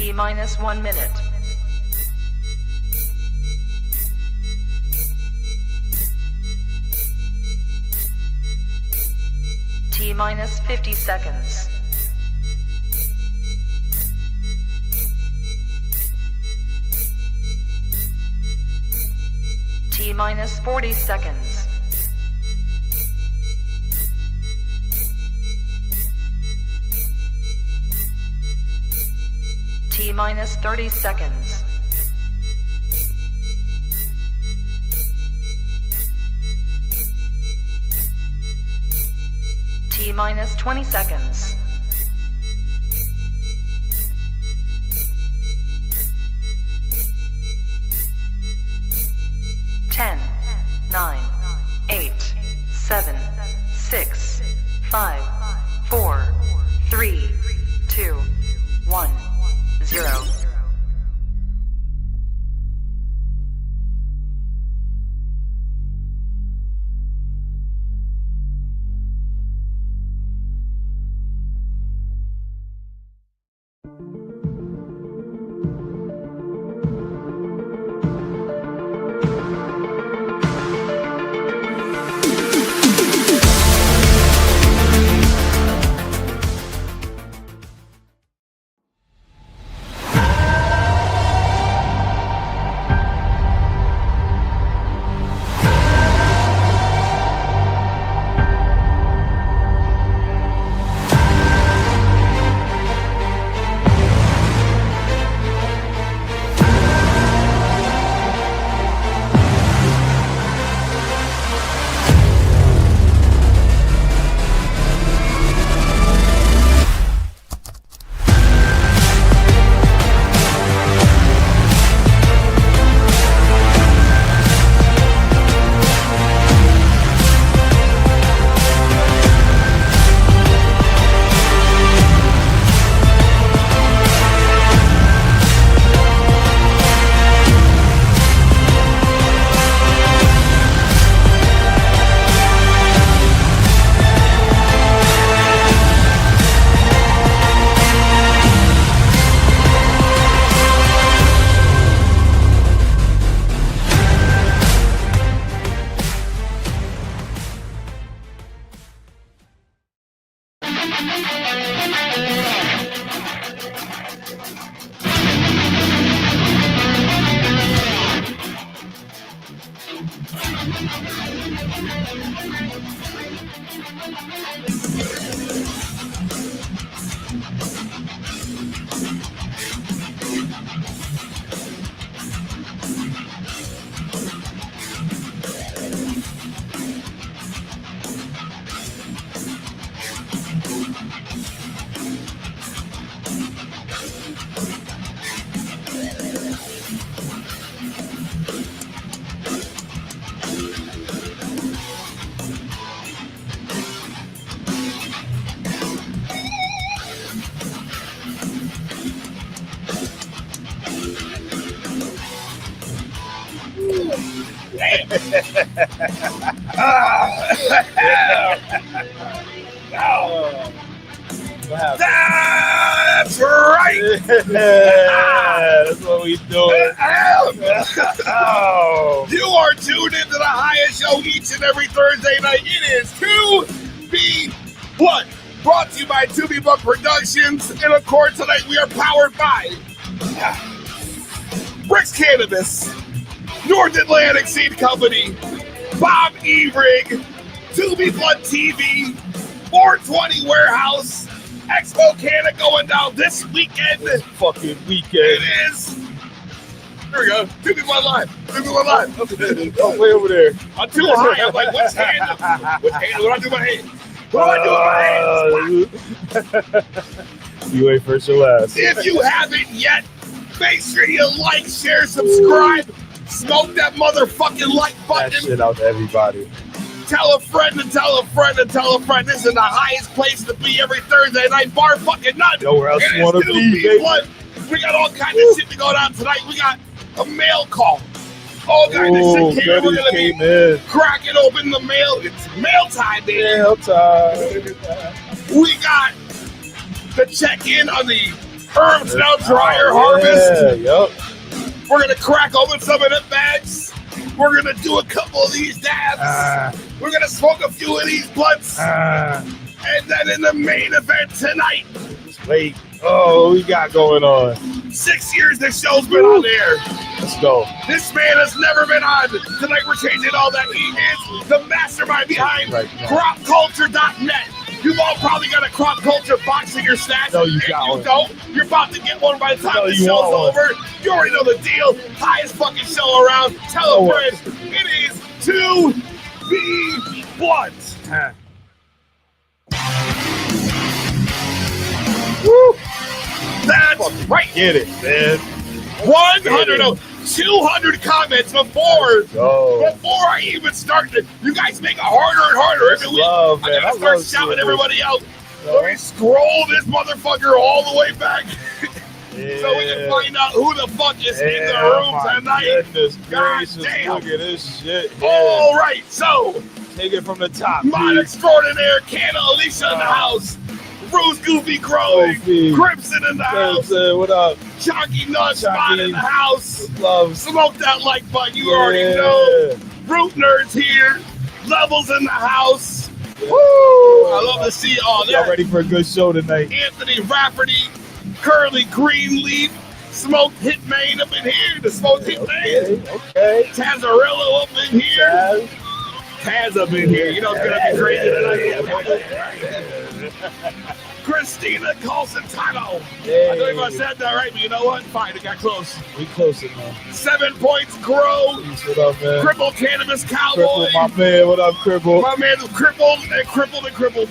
T-minus 1 minute. T-minus 50 seconds. T-minus 40 seconds. T-minus 30 seconds. T-minus 20 seconds. Ten, 9, 8, 7, 6, 5, 4, 3, 2, 1, 0. That's right. That's what we doing. You are tuned into the highest show each and every Thursday night. It is 2B1, brought to you by 2B Buck Productions. And of course, tonight we are powered by Bricks Cannabis, North Atlantic Seed Company, Bob Evrig, 2B Blood TV, 420 Warehouse, Expo Canada going down this weekend. Fucking weekend. It is. There we go. 2B1 Live. 2B1 Live. Oh, way over there. I'm too high. I'm like, which hand? Which hand? What do I do with my hand? What do I do with my hands? You ain't first or last. If you haven't yet, make sure you like, share, subscribe. Smoke that motherfucking like button. That shit out to everybody. Tell a friend to tell a friend to tell a friend. This is the highest place to be every Thursday night. Bar fucking none. Nowhere else you want to be, baby. We got all kinds of shit to go down tonight. We got a mail call. All kinds of shit here. We're going to be cracking open the mail. It's mail time, baby. Mail time. We got the check-in on the Herbs now dryer harvest. Yup. We're gonna crack open some of the bags. We're gonna do a couple of these dabs. We're gonna smoke a few of these blunts. And then in the main event tonight, Wait. Oh, what we got going on? 6 years this show's been on air. Let's go. This man has never been on. Tonight we're changing all that. He is the mastermind behind Right now. cropculture.net. You've all probably got a crop culture box in your stash. No, you and got you one. don't. You're about to get one by the time No, the you show's want one. over. You already know the deal. Highest fucking show around. Tell a No friend. It is To Be Blunt. Woo. That's right. Get it, man. 100, no, 200 comments before Go. I even start. You guys make it harder and harder every week. Love, I man. gotta I start love shouting seeing everybody out. this. Let me scroll this motherfucker all the way back Yeah. so we can find out who the fuck is in the Yeah, room my tonight. Goodness God gracious, damn. look at this shit. Yeah. All right, so Take it from the top. mod please. extraordinaire, Canna Alicia in the house, Bruce Goofy Growing, Goofy. Crimson in the house, What up? Chunky Nut Spot in the house. Love. Smoke that like button, you already know. Root Nerds here. Levels in the house. Yeah. Woo! I love to see all Y'all that. ready for a good show tonight? Anthony Rafferty, Curly Greenleaf, Smoked Hitman up in here. The Smoked Hitman. Okay. Tazarello up in here. Taz. Taz up in here. You know it's gonna be crazy tonight. Christina Colsentano. I don't know if I said that right, but you know what? Fine, it got close. We close it now. 7 points, Grow. Peace, what up, man? Crippled Cannabis Cowboy. Cripple, my man. What up, Cripple? My man is crippled and crippled and crippled.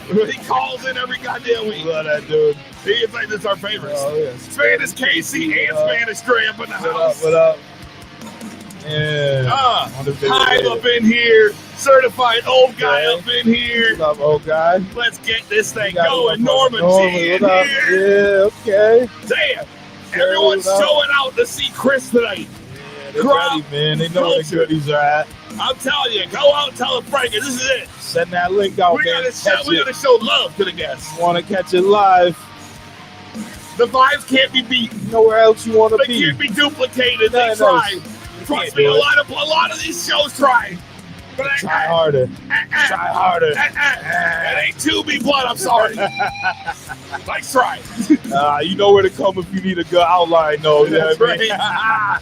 He calls in every goddamn week. Love that dude. He is like, this is our favorites. Oh, yeah. Spanish Casey and Spanish Stray up in the What up, house. what up? Yeah. On the big Hive day. up in here. Certified old guy Okay. up in here. What up, old guy? Let's get this thing Got going. it. Norman G in What up? here. Yeah, okay. Damn. Everyone's what up? showing out to see Kris tonight. Yeah, they Crop ready, man. They know where the culture. goodies are at. I'm telling you, go out and tell a friend. This is it. Send that link out, We man. gotta show love to the guests. Want to catch it live? The vibes can't be beat. Nowhere else you want to They be. can't be duplicated. They No, try. you Trust can't me, do a it. lot of these shows try. But Try harder. Try harder. It ain't To Be Blood, I'm sorry. Nice try. You know where to come if you need a good outline, though. You know That's what I mean? right.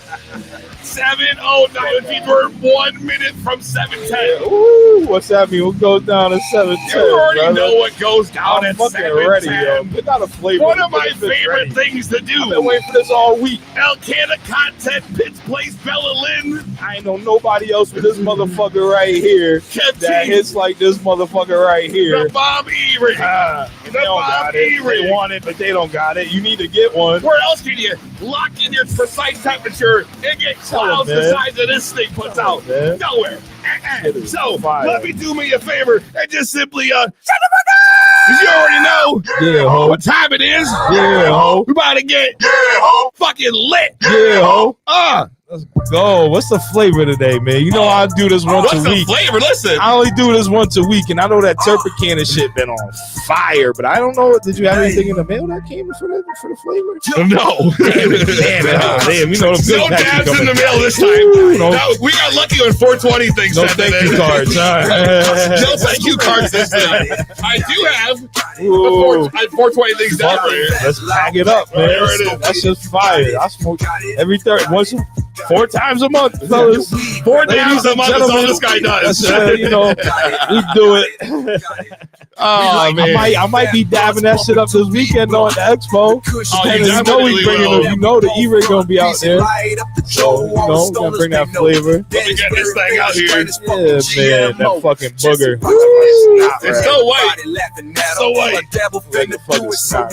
7:09 feet. We're 1 minute from 7:10. Ooh, what's that mean? What goes down at 7:10? You already brother? know what goes down I'm at fucking ready, yo. 7:10. Put out a flavor. One of my Get this favorite ready. things to I've been do. waiting for this all week. El Canna Content, Pitts Place, Bella Lynn, I ain't know nobody else with this motherfucker right here that Kevin, hits like this motherfucker right here. the Bob E-Ring. They don't got it. They want it, but they don't got it. You need to get one. Where else can you lock in your precise temperature and get Tell 'em, clouds the man. size of this thing puts out? man. Nowhere. It is So fire. let me do me a favor and just simply shut the fuck up! 'Cause you already know Yeah, ho. what time it is. Yeah, ho. We about to get fucking lit. Yeah, ho. Let's go. What's the flavor today, man? You know I do this once What's a the week. flavor? Listen. I only do this once a week, and I know that Turpicana shit been on fire, but I don't know. Did you have anything in the mail that came for the flavor? No. Damn it. You know them good No packs dabs in coming. the mail this time. Ooh, no. No, we got lucky on 420 things. No sent in. thank you cards. All right. No thank you cards this time. I do have Ooh. 420 things down Fuck here. it. Let's pack it up, man. There it is. That's just fire. I smoke every four times a month, fellas. 4 Ladies dabs a and month is all gentlemen, this guy does. that's, you know, we do it. Oh, man. I might be dabbing that shit up this weekend though at the expo. Oh, And you know definitely we bringing will. the, you know the E-rig gonna be out there. So, you know, we're gonna bring that flavor. Let me get this thing out here. Yeah, man, that fucking booger. It's so white. So white. Like the fucking snot rat.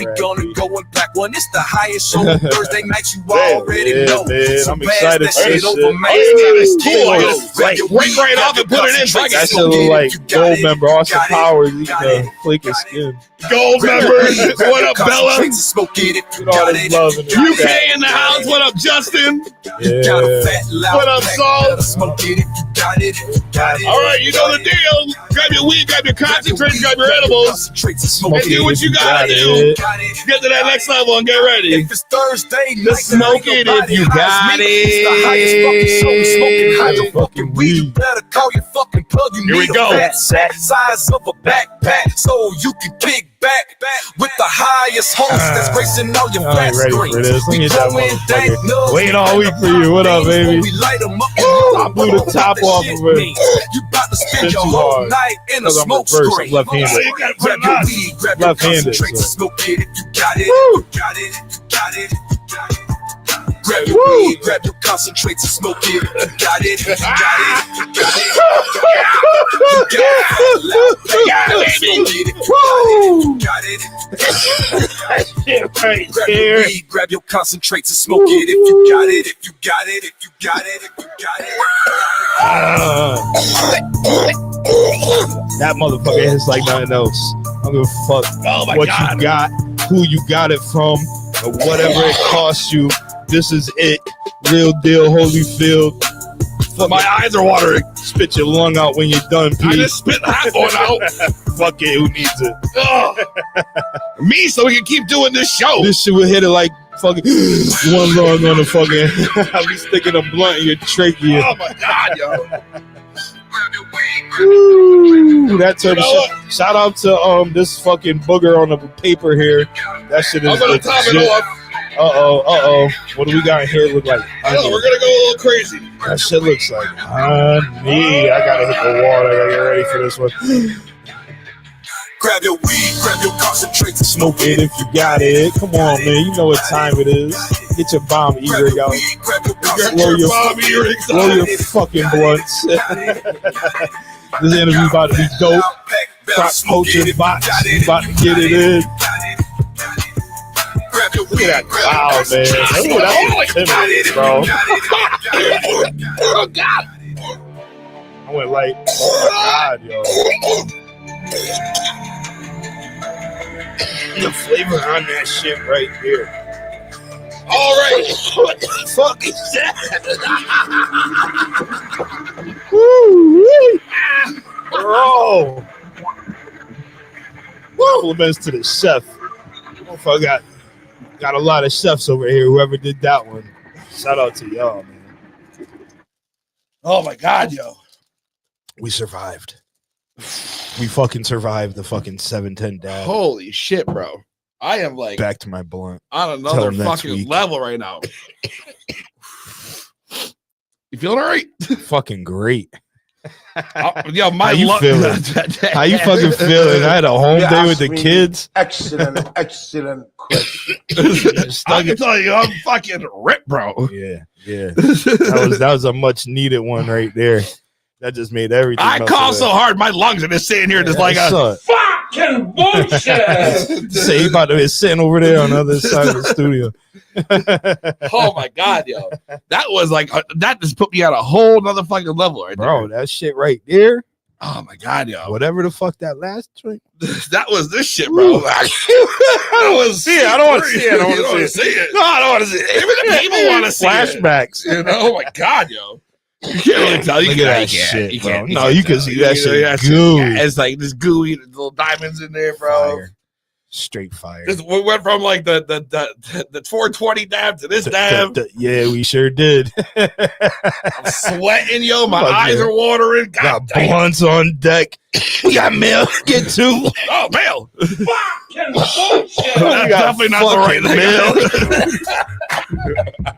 It's the highest show on Thursday nights, you already Yeah, know. man, So I'm pass excited that for this over, shit. man. Oh, yeah, it's cool. I Yo, just break right off and put it in. That shit look like gold member Austin Powers eating a flake of skin. Gold members. What up, Bella? Smoke it if you Look at all got this it. love in the UK chat. in the house. What up, Justin? You got a Yeah. fat, loud What up, pack. Saul? Better smoke it if you got it. If you got it. All right, you know the deal. Grab your weed, grab your concentrate, grab your edibles, and do what you gotta do. Get to that next level and get ready. If it's Thursday night, Just smoke it if you got It's the highest fucking show. We smoking hydro fucking weed. You weed. better call your fucking plug. You Here we need go. a fat sack size of a backpack so you can kick back with the highest host that's gracing all your I flat ain't ready for screens. this. Let me We get that going dank motherfucker. nugs. Waiting all week for you. What up, baby? We light 'em up. I blew the top off of it. You about to spend Been your too whole hard. night in a Because I'm smoke reversed. I'm screen. left-handed. So you gotta put Grab it your on. weed, grab your Left-handed, concentrate, so. smoke it if you got it. Woo. You got it, you got it, you got it. Grab your Woo. weed, grab your concentrate, smoke it if you got it, you got it, you got it. You got it, smoke it if you got it, you got it. Right Grab there. your weed, grab your concentrates and smoke it if you got it, if you got it, if you got it, if you got it. That motherfucker hits like nothing else. I don't give a fuck Oh my what God. you got, who you got it from, or whatever it costs you. This is it. Real deal, Holyfield. My eyes are watering. Spit your lung out when you're done, I Pete. just spit half one out. Fuck it, who needs it? Ugh. Me, so we can keep doing this show. This shit would hit it like fucking one lung on the fucking. I'll be sticking a blunt in your trachea. Oh my God, yo. Woo, that turbo You know shit. Shout out to this fucking booger on the paper here. That shit is I'm gonna top it legit. off. Uh-oh. What do we got in here? Look like I know, we're gonna go a little crazy. that shit looks like honey. I gotta hit the wall. I gotta get ready for this one. Grab your weed, grab your concentrates and Smoke it if you got it. Come on, man. You know what time it is. Get your bomb grab eater your out. weed, grab your Get concentrates. Blow your your- bomb earrings Blow out. your fucking blunts. This interview about to be dope. Crop culture box. We about to get it in. Look at that cloud, man. Ooh, that's intimidating, bro. Oh God. I went like, oh God, yo. The flavor on that shit right here. All right. What the fuck is that? Woo! Bro. Compliments to the chef. Motherfucker got a lot of chefs over here. Whoever did that one. Shout out to y'all, man. Oh my God, yo. We survived. We fucking survived the fucking 710 dab. Holy shit, bro. I am like Back to my blunt. on another Till next fucking week. level right now. You feeling all right? Fucking great. Yo, my How you luck. feeling? How you fucking feeling? I had a home You day with asked the me kids. Excellent question. I can tell you, I'm fucking ripped, bro. Yeah. That was a much needed one right there. That just made everything. I melt cough away. so hard, my lungs are just sitting here, just like I a. saw it. Fucking bullshit. Say he about to be sitting over there on the other side of the studio. Oh my God, yo, that was like that just put me at a whole nother fucking level, right Bro, there. that shit right there. Oh my God, yo, Whatever the fuck that last drink. that was this shit, bro. I don't want to see it. I don't want to see it. I don't want to see it. No, I don't want to see it. Even the people want to see it. Flashbacks. You know, oh my God, yo. You can't really tell. You Look can't, at that you can't, shit, you bro. can't, No, you can tell. see that shit Yeah, gooey. yeah, it's like this gooey, little diamonds in there, bro. Fire. Straight fire. This, we went from like the 420 dab to this dab. Yeah, we sure did. I'm sweating, yo. My Fuck eyes yeah. are watering. God Got damn. blunts on deck. We got mail to get to. Oh, mail. Fucking bullshit. That's definitely not the right fucking thing.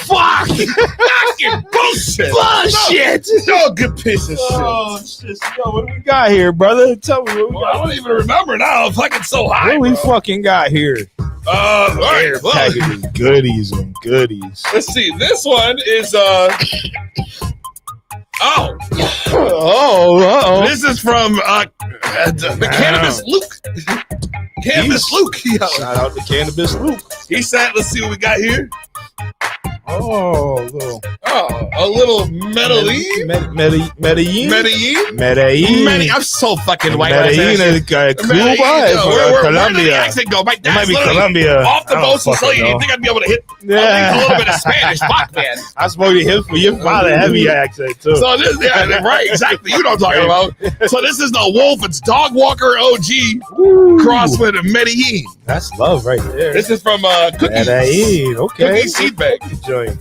Fuck! Fucking bullshit! Bullshit! No good piece of shit. Oh, shit. Yo, what do we got here, brother? Tell me what we Well, I got. don't even remember now. It's fucking so high. What we bro. fucking got here? All right. Well, Packages, goodies and goodies. let's see. This one is oh, Oh, this is from the Cannabis Luke. Cannabis Luke. Yo. Shout out to Cannabis Luke. He said, let's see what we got here. Oh, little. All Oh, a little Medellin. Medellin. I'm so fucking white. Medellin is Cuba. Where did the Colombia. accent go? My It might dad's be literally Colombia. off the I don't boat Sicilian. fucking You know. think I'd be able to hit a Yeah. little bit of Spanish? Fuck, man. I spoke to him for your father heavy accent too. So this, yeah, right, exactly. You know what I'm talking about. So this is the Wolf. It's Dog Walker OG cross with Medellin. That's love right there. This is from Cookie. Medellin. Okay. Cookie seed bag. Joint.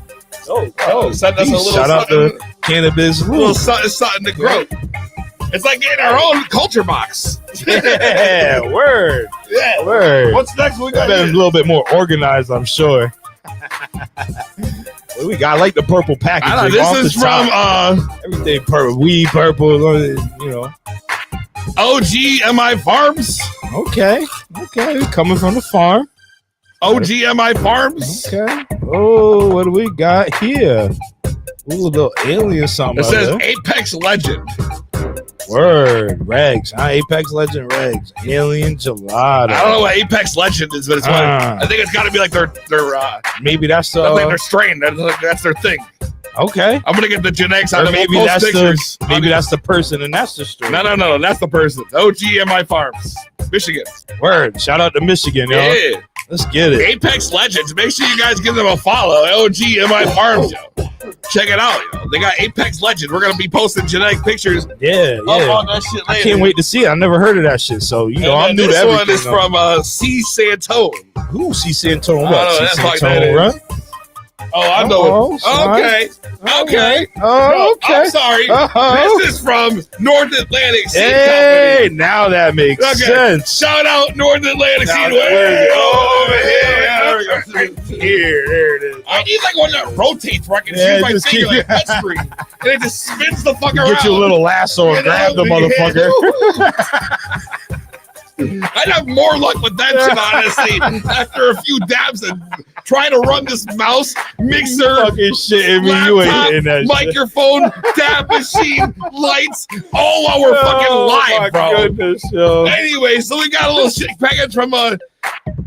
Send us a little Shout out something, to Cannabis. a little something to grow. It's like getting our own culture box. Yeah, word. Yeah. Word. What's next? We got Been a here? little bit more organized, I'm sure. What do we got? I like the purple packaging. I know, off this is the top. from Everything purple. Weed purple. You know. OGMI Farms. Okay. Coming from the farm. OGMI Farms. Okay. Oh, what do we got here? Ooh, a little alien something. It says out there. Apex Legend. Word. Regs. Apex Legend Regs. Alien Gelato. I don't know what Apex Legend is, but it's what Ah. I think it's got to be like their Maybe that's I think their strain. That's their thing. okay. I'm gonna get the genetics out Or of them. maybe Post that's pictures. the person and that's the story. No, that's the person. OGMI Farms, Michigan. Word. Shout out to Michigan, yo. Yeah. Let's get it. Apex Legends. Make sure you guys give them a follow. OGMI Farms, yo. Check it out, yo. They got Apex Legend. We're gonna be posting genetic pictures Yeah, up on yeah. that shit later. I can't wait to see it. I never heard of that shit. So, you know, I'm And new to this everything. one is though. from C. Santone. Who? C. Santone. I don't know, What? that's C. like that Santone, is. right? Oh, I know Oh, it. son. Okay. Okay. Oh, No, okay. I'm sorry. Oh. This is from North Atlantic Seed Hey, Company. now that makes Okay. sense. Shout out North Atlantic Now Seed. that- Way oh, over here. Here, there it is. I need like one that rotates where I can Yeah, use my just finger keep- like touchscreen. And it just spins the fuck around. Get you a little lasso and grab the motherfucker. I'd have more luck with that shit, honestly. After a few dabs and trying to run this mouse, mixer, Fucking shit. I mean, you ain't laptop, hitting that shit. microphone, dab machine, lights, all while we're fucking my live, bro. Goodness, yo. Anyway, so we got a little shit package from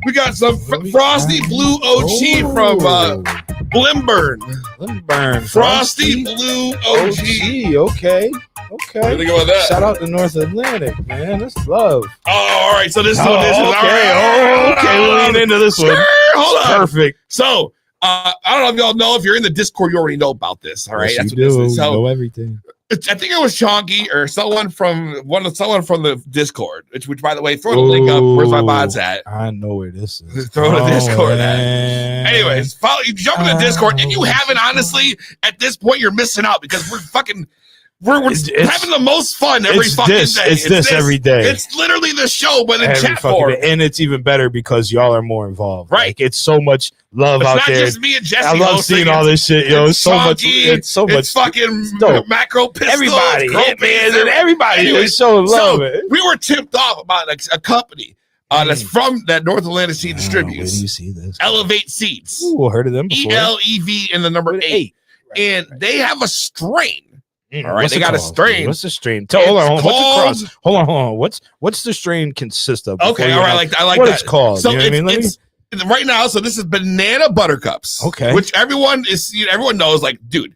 we got some Frosty Blue OG from Blimburn. Limburn. Frosty Blue OG. Okay. What do you Okay. think about that? Shout out to North Atlantic, man. That's love. Oh, all right. So this is Oh, this is all okay. right. Oh, okay. We'll lean into this one. Hold on. Perfect. So I don't know if y'all know. If you're in the Discord, you already know about this. All right. Yes, That's you what do. this is. So know everything. I think it was Chonky or someone from the Discord. Which by the way, throw the link up. Where's my mods at? I know where this is. Throw the Discord at. man. Anyways, you jump in the Discord. If you haven't, honestly, at this point, you're missing out because we're It's- having the most fun every it's fucking this. day. It's this every day. It's literally the show, but in Every chat fucking form. day. And it's even better because y'all are more involved. Right. Like, it's so much love It's out not there. just me and Jesse. I love hosting. seeing all this shit, yo. It's so much. Chonky, It's so much. It's fucking dope. macro pistols. Everybody, Crow Hitman, Beans, and everybody Anyways, is so love so it. we were tipped off about a company that's from that North Atlantic Seed Where do distributes. you see this? Elevate Seeds. Ooh, heard of them before. ELEV in the number 8. Right, And they have a strain. Mm, all right, what's they it got a called? strain. What's the strain? Hold on. What's called- the cross? Hold on. What's the strain consist of? before Okay, you all right, have- I like what that. it's called. So you know what I mean? Let me- it's right now. So this is banana buttercups. Okay. Which everyone knows. Like, dude,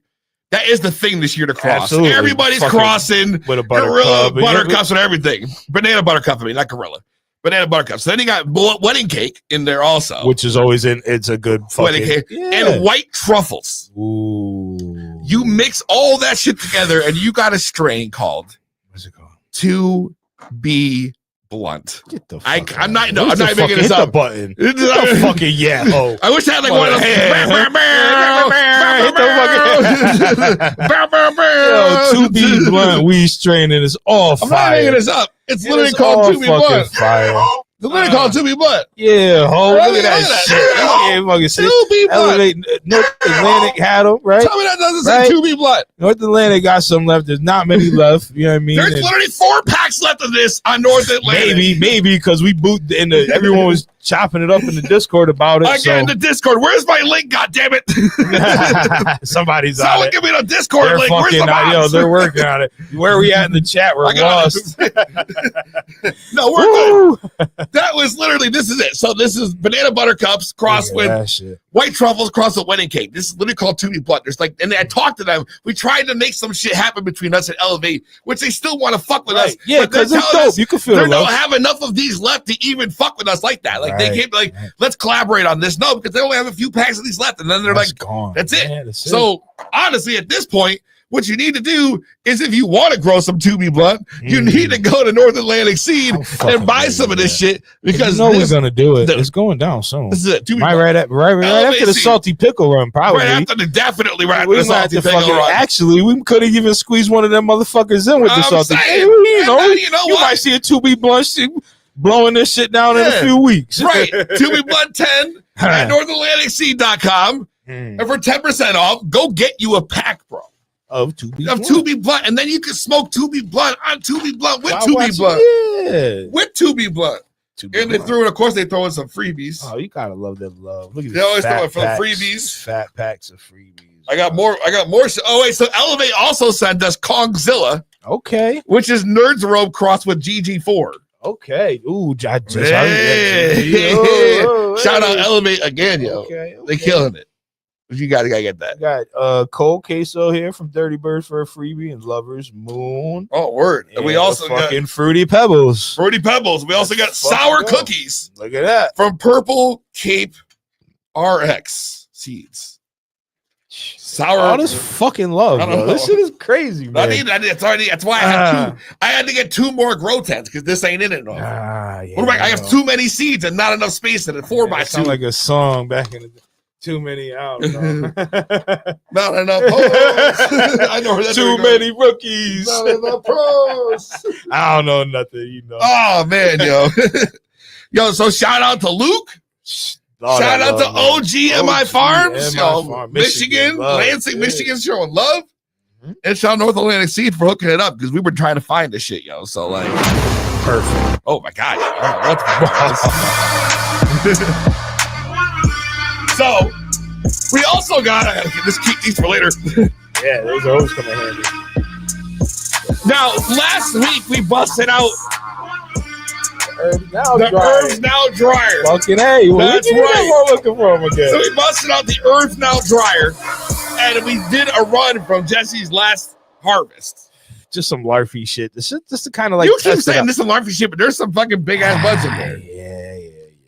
that is the thing this year to cross. Absolutely. Everybody's Fucking crossing with a gorilla buttercup. buttercups and everything. Banana buttercup, not gorilla. Banana buttercups. Then you got wedding cake in there also. which is always it's a good Wedding fucking cake. yeah. And white truffles. Ooh. You mix all that shit together and you got a strain called What's it called? To Be Blunt. Get the I- fuck I'm out. not- no, Where's I'm the not making fucking- this hit up. the button. It's Hit the fucking yeah. Oh. I wish I had like one of those. Yo, to be blunt, weed strain and it's all I'm not making fire. this up. It's It literally is called all To Be fucking Blunt. fire. It's literally called To Be Blunt. Yeah, ho, look Really? at that Look at shit. that. Yeah, fucking shit. To Be Blunt. Elevate North Atlantic had them, right? Tell me that doesn't say Right? To Be Blunt. North Atlantic got some left. There's not many left. You know what I mean? There's And literally 4 packs left of this on North Atlantic. maybe because we boot in the everyone was chopping it up in the Discord about it. I get in the Discord. Where's my link? God damn it! Somebody's on Someone it. give me the Discord They're link. Where's the fucking yo, box? they're working on it. Where are we at in the chat? We're I got lost. No, we're good. Woo! That was literally, this is it. So this is banana buttercups crossed Look at with that shit. white truffles across a wedding cake. This is literally called To Be Blunt. There's like, and I talked to them. We tried to make some shit happen between us and Elevate, which they still want to fuck with us. Yeah, because it's dope. You can feel they the don't love. have enough of these left to even fuck with us like that. Like they came like, let's collaborate on this. No, because they only have a few packs of these left, and then they're like, gone. that's it. Man, that's so honestly, at this point, what you need to do is if you want to grow some 2B blunt, you need to go to North Atlantic Seed and buy some of this shit because we're gonna do it. It's going down soon. This is it. Right after the salty pickle run, probably. Definitely right after the salty pickle run. Actually, we could have even squeezed one of them motherfuckers in with the salty. You might see a 2B blunt blowing this shit down in a few weeks. Right. 2B blunt 10 at NorthAtlanticSeed.com. And for 10% off, go get you a pack, bro. Of 2B blunt, and then you can smoke 2B blunt on 2B blunt with 2B blunt. Yeah. With 2B blunt. And they threw in, of course, they throw in some freebies. Oh, you gotta love that love. Look at they always throw in for the freebies. Fat packs of freebies. I got more. Oh wait, so Elevate also sent us Kongzilla. Okay. Which is Nerds Rope crossed with GG4. Okay. Ooh, Shout out Elevate again, yo. Okay. They killing it. You gotta get that. Got cold queso here from Dirty Birds for a freebie and Lovers Moon. Oh, word. And we also got Fruity Pebbles. Fruity Pebbles. We also got sour cookies. Look at that. From Purple Cape RX Seeds. Sour. All this fucking love, bro. This shit is crazy, man. That's why I had to get two more grow tents because this ain't in it. I have too many seeds and not enough space in it. 4x2. Sound like a song back in the day. Too many out. Not enough pros. I know that. Too many rookies. Not enough pros. I don't know nothing, you know. Oh man, yo, so shout out to Luke. Shout out to OGMI Farms, Michigan, Lansing, Michigan, showing love. And shout out North Atlantic Seed for hooking it up because we were trying to find this shit, yo. So like, perfect. Oh my god, what? So, we also got, I gotta just keep these for later. Yeah, those are always coming in handy. Now, last week we busted out the Herbs Now Dryer. Fucking hey, that's right. What we're looking for again. So we busted out the Herbs Now Dryer, and we did a run from Jesse's last harvest. Just some larfy shit. This is just to kind of like. You keep saying this is some larfy shit, but there's some fucking big ass buds in there. Yeah.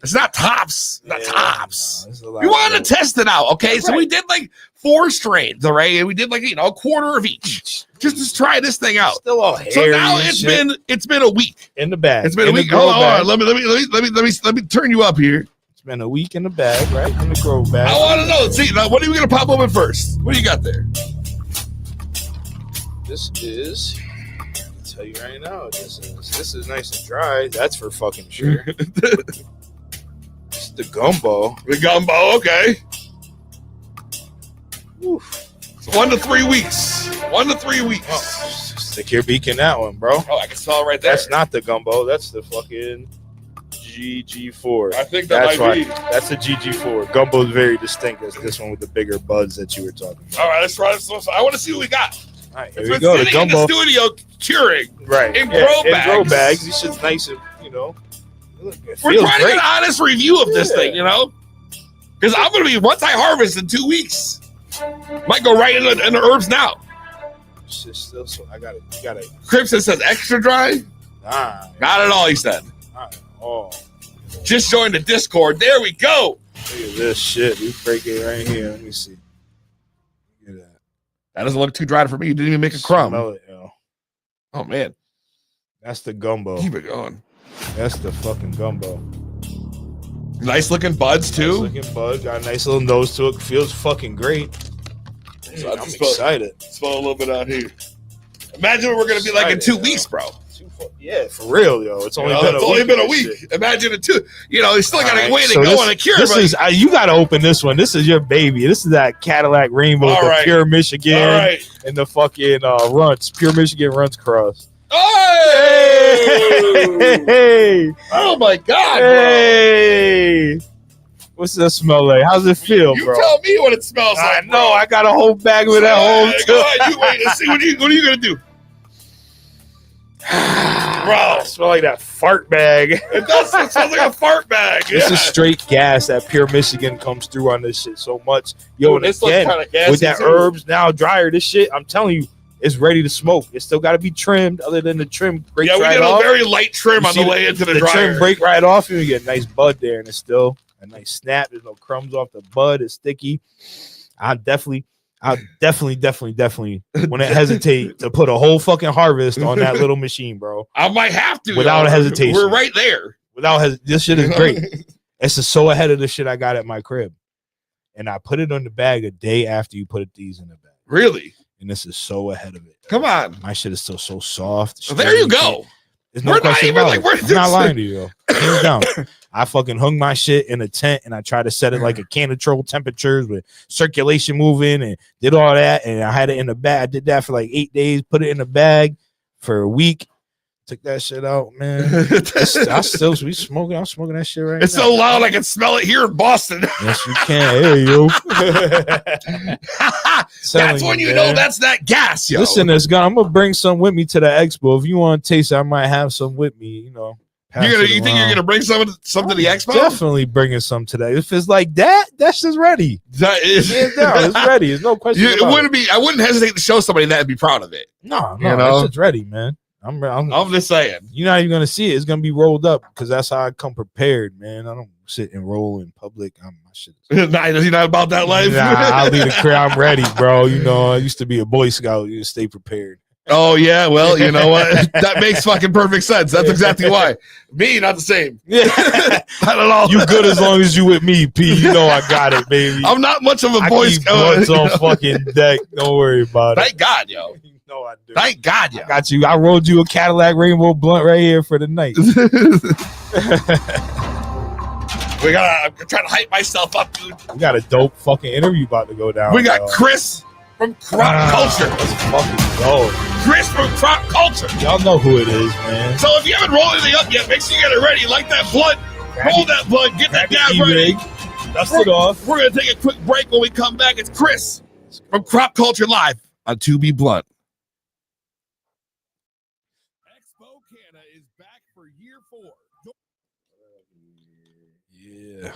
It's not tops. Not tops. No, we wanted to test it out, okay? Right. So we did like 4 strains, all right? And we did like a quarter of each. Just to try this thing out. Still all hairy. So now it's been a week. In the bag. It's been a week. Hold on. Let me turn you up here. It's been a week in the bag, right? In the grow bag. I want to know. See, now what are we gonna pop open first? What do you got there? This is, I'll tell you right now, this is nice and dry. That's for fucking sure. The gumbo. The gumbo, okay. So 1 to 3 weeks. 1 to 3 weeks. Oh, stick your beak in that one, bro. Oh, I can smell it right there. That's not the gumbo. That's the fucking GG4. I think that's might be. That's the GG4. Gumbo is very distinct. That's this one with the bigger buds that you were talking about. All right, let's try this. I want to see what we got. All right, here we go. The gumbo. In the studio curing. Right. In grow bags. In grow bags. This shit's nice and, we're trying to get an honest review of this thing, because I'm going to be, once I harvest in 2 weeks, might go right in the Herbs Now. Still, so I got it. Crimson says extra dry. Nah, not at all. He said. Not at all. Just joined the Discord. There we go. Look at this shit. We break it right here. Let me see. Look at that. That doesn't look too dry for me. You didn't even make a crumb. Smell it, yo. Oh man, that's the gumbo. Keep it going. That's the fucking gumbo. Nice looking buds too. Nice looking bud. Got a nice little nose to it. Feels fucking great. So I'm excited. Smell a little bit out here. Imagine what we're gonna be like in 2 weeks, bro. Yeah, for real, yo. It's only been a week. Shit. Imagine it too. You still got a way to go on a cure. This is you got to open this one. This is your baby. This is that Cadillac Rainbow, the Pure Michigan, and the fucking Runts, Pure Michigan Runts cross. Hey! Oh my God! Hey! Bro. What's that smell like? How's it feel, you bro? You tell me what it smells like. I know. I got a whole bag of that whole. Go ahead. You wait and see what are you gonna do? bro. It smells like that fart bag. It does. It smells like a fart bag. This Yeah. is straight gas. That Pure Michigan comes through on this shit so much. Yo, and this looks again, kinda gassy with that too. herbs now dryer, this shit, I'm telling you, it's ready to smoke. It still got to be trimmed. Other than the trim breaks Yeah, we right did off. a very light trim You on see the way into the trim dryer. break right off, and you get a nice bud there, and it's still a nice snap. There's no crumbs off the bud. It's sticky. I'll definitely wouldn't hesitate to put a whole fucking harvest on that little machine, bro. I might have to Without yo. hesitation. We're right there. This shit is great. It's just so ahead of the shit I got at my crib, and I put it on the bag a day after you put these in the bag. Really? And this is so ahead of it. Come on. My shit is still so soft. Well, there you go. There's no We're not question even about like it. we're I'm not lying to you, though. Hands down. I fucking hung my shit in a tent and I tried to set it like a can control temperatures with circulation moving and did all that. And I had it in the bag. I did that for like 8 days, put it in a bag for a week. Took that shit out, man. I'm smoking that shit right It's now. so loud I can smell it here in Boston. Yes, you can. Hey, yo. That's when you know that's that gas, yo. Listen, this guy, I'm gonna bring some with me to the expo. If you want to taste it, I might have some with me. You know, You think you're gonna bring some to the expo? Definitely bringing some today. If it's like that, that's just ready. That is, Hands down, it's ready. There's no question. it wouldn't be. I wouldn't hesitate to show somebody that and be proud of it. No, You know? it's ready, man. I'm just saying. You're not even gonna see it. It's gonna be rolled up because that's how I come prepared, man. I don't sit and roll in public. My shit. Is he not about that life? Nah, I'll leave the crib. I'm ready, bro. You know, I used to be a Boy Scout. You stay prepared. Oh yeah, well, you know what? That makes fucking perfect sense. That's exactly why. Me, not the same. Yeah, not at all. You good as long as you with me, P. You know I got it, baby. I'm not much of a I Boy keep Scout. blunts on fucking deck. Don't worry about it. Thank God, yo. No, I do. Thank God, yo. I got you. I rolled you a Cadillac Rainbow blunt right here for the night. I'm trying to hype myself up, dude. We got a dope fucking interview about to go down. We got Kris from Crop Culture. Let's fucking go. Kris from Crop Culture. Y'all know who it is, man. So if you haven't rolled anything up yet, make sure you get it ready. Light that blunt, roll that blunt, get that dab ready. Dust it off. We're going to take a quick break. When we come back, it's Kris from Crop Culture Live on 2B Blunt. Expo Canada is back for year 4. Yeah.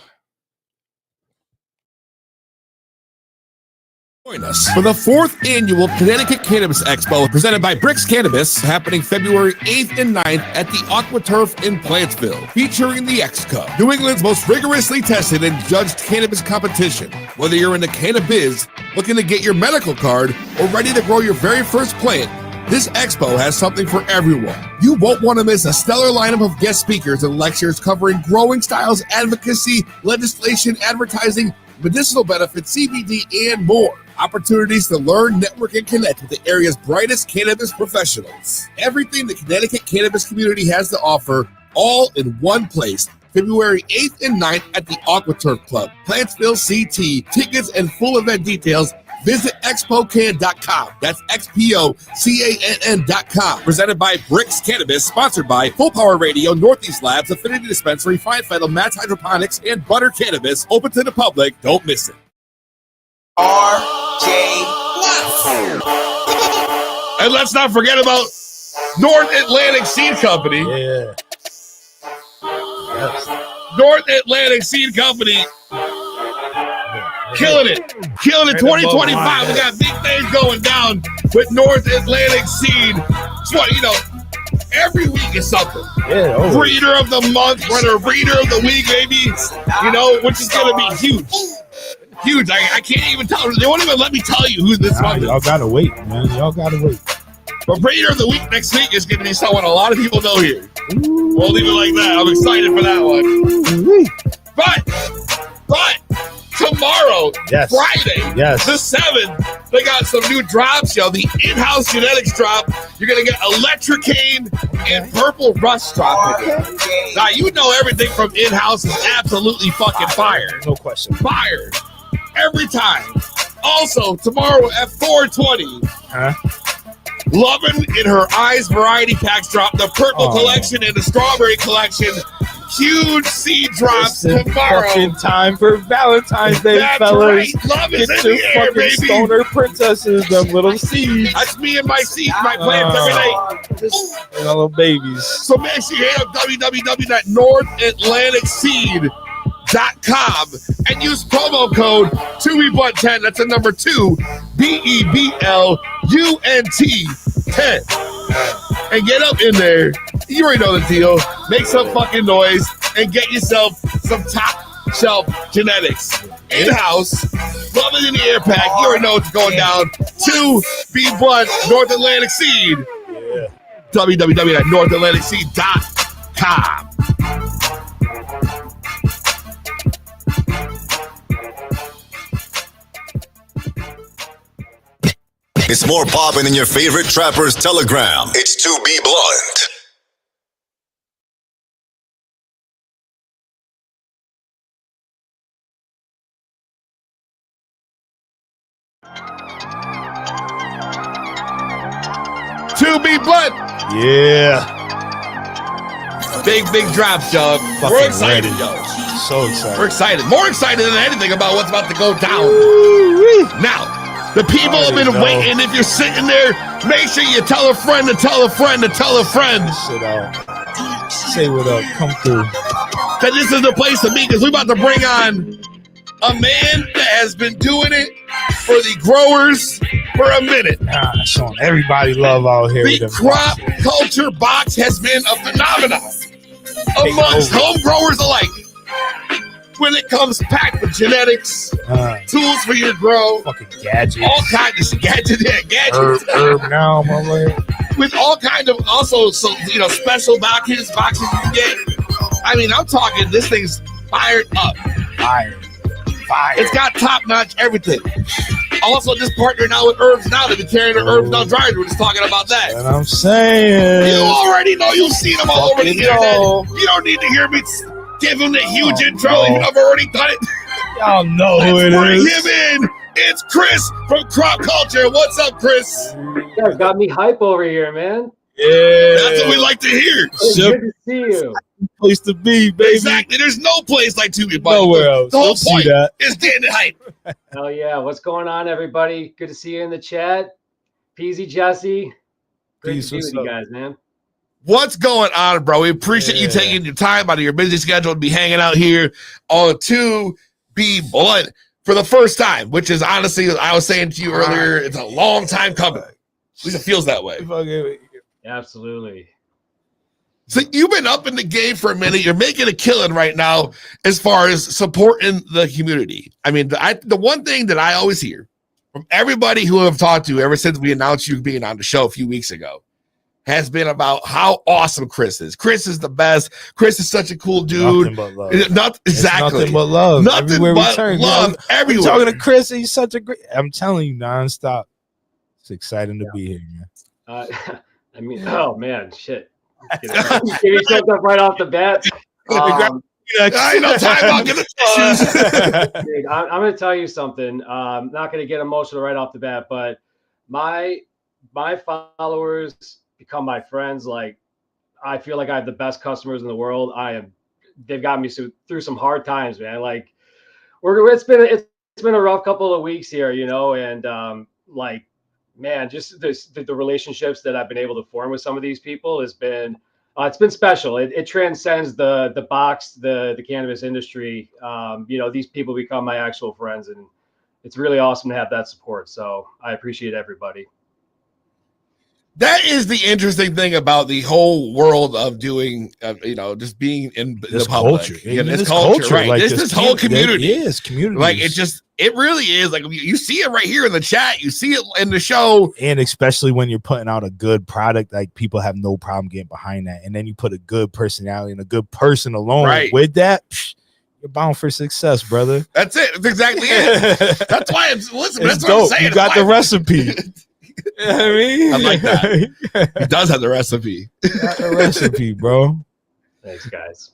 Join us for the 4th annual Connecticut Cannabis Expo presented by Brix Cannabis, happening February 8th and 9th at the AquaTurf in Plantsville, featuring the X-Cup, New England's most rigorously tested and judged cannabis competition. Whether you're in the cannabis, looking to get your medical card, or ready to grow your very first plant, this expo has something for everyone. You won't want to miss a stellar lineup of guest speakers and lectures covering growing styles, advocacy, legislation, advertising, medicinal benefits, CBD, and more. Opportunities to learn, network, and connect with the area's brightest cannabis professionals. Everything the Connecticut cannabis community has to offer, all in one place. February 8th and 9th at the AquaTurf Club, Plantsville, CT. Tickets and full event details, visit expocan.com. That's XPOCANN.com. Presented by Brix Cannabis, sponsored by Full Power Radio, Northeast Labs, Affinity Dispensary, Fine Fettle, Matt's Hydroponics, and Butter Cannabis. Open to the public. Don't miss it. And let's not forget about North Atlantic Seed Company. Yeah. North Atlantic Seed Company. Killing it 2025. We got big things going down with North Atlantic Seed. So, you know, every week is something. Yeah. Breeder of the month, or breeder of the week, maybe. You know, which is going to be huge. Huge. I can't even tell. They won't even let me tell you who this one is. Y'all gotta wait, man. Y'all gotta wait. But breeder of the week next week is going to be someone a lot of people know here. We'll leave it like that. I'm excited for that one. But tomorrow, Friday, the 7th, they got some new drops, yo. The in-house genetics drop. You're going to get Electricane and Purple Rust drop. Now, you know everything from in-house is absolutely fucking fire. No question. Fire. Every time. Also, tomorrow at 4:20, Lovin' in Her Eyes variety packs drop. The Purple Collection and the Strawberry Collection. Huge seed drops tomorrow. Fucking time for Valentine's Day, That's fellas. right. Love is Get in your the air, fucking baby. stoner princesses, them little seeds. That's me and my seeds, my plants every night. little babies. So make sure you hit up www.northatlanticseed.com and use promo code 2BBlunt10. That's the number 2 BEBLUNT 10. And get up in there. You already know the deal. Make some fucking noise and get yourself some top shelf genetics in-house. Love it in the air pack. You already know what's going down. 2BBlunt North Atlantic Seed. Yeah. www.northatlanticseed.com. It's more popping than your favorite trapper's telegram. It's 2B Blunt. To be blunt. Yeah. Big drops, dog. We're Fucking excited, ready. yo. So excited. We're excited. More excited than anything about what's about to go down. Now, the people have been waiting. If you're sitting there, make sure you tell a friend to tell a friend to tell a friend. Sit out. Say what up. Come through. That this is the place to be, because we're about to bring on a man that has been doing it for the growers for a minute. Showing everybody love out here. The crop culture box has been a phenomenon amongst home growers alike. When it comes packed with genetics, tools for your grow, fucking gadgets, all kinds of gadgets, herb now, my man. With all kind of also, special boxes you can get. I mean, I'm talking. This thing's fired up. Fire. It's got top notch everything. Also, just partnering now with Herbs Now. They've been carrying the Herbs Now dryers. We're just talking about that. And I'm saying, you already know. You've seen them all over the internet. You don't need to hear me give him the huge intro. I've already done it. Y'all know who it Bring is. him in. It's Kris from Crop Culture. What's up, Kris? You guys got me hype over here, man. Yeah, that's what we like to hear. It's good to see you. Place to be, baby. Exactly. There's no place like 2B. Nowhere else. The whole See point that. is getting it hype. Hell yeah. What's going on, everybody? Good to see you in the chat. Peasy, Jesse. Great Peace, to be with you guys, man. What's going on, bro? We appreciate you taking your time out of your busy schedule to be hanging out here on 2B Blunt for the first time, which is honestly, I was saying to you earlier, it's a long time coming. At least it feels that way. Absolutely. So you've been up in the game for a minute. You're making a killing right now as far as supporting the community. I mean, the one thing that I always hear from everybody who I've talked to ever since we announced you being on the show a few weeks ago has been about how awesome Kris is. Kris is the best. Kris is such a cool dude. Nothing but love. Exactly. Nothing but love. Nothing everywhere but we turn. love everywhere. Talking to Kris, he's such a great. I'm telling you, nonstop. It's exciting to be here, man. I mean, oh man, shit. Get me choked up right off the bat. I know time about getting the Dude, I'm going to tell you something. I'm not going to get emotional right off the bat, but my followers become my friends. Like, I feel like I have the best customers in the world. They've got me through some hard times, man. Like, it's been a rough couple of weeks here, and man, just the relationships that I've been able to form with some of these people has been, it's been special. It transcends the box, the cannabis industry. These people become my actual friends, and it's really awesome to have that support. So I appreciate everybody. That is the interesting thing about the whole world of doing, just being in this the public. Culture. This culture, right? Like this whole community. Yes, community. Like, it really is. Like, you see it right here in the chat. You see it in the show. And especially when you're putting out a good product, like, people have no problem getting behind that. And then you put a good personality and a good person alone with that, you're bound for success, brother. That's it. That's exactly it. That's why that's what I'm saying. You got the recipe. You know what I mean? I like that. He does have the recipe. Got the recipe, bro. Thanks, guys.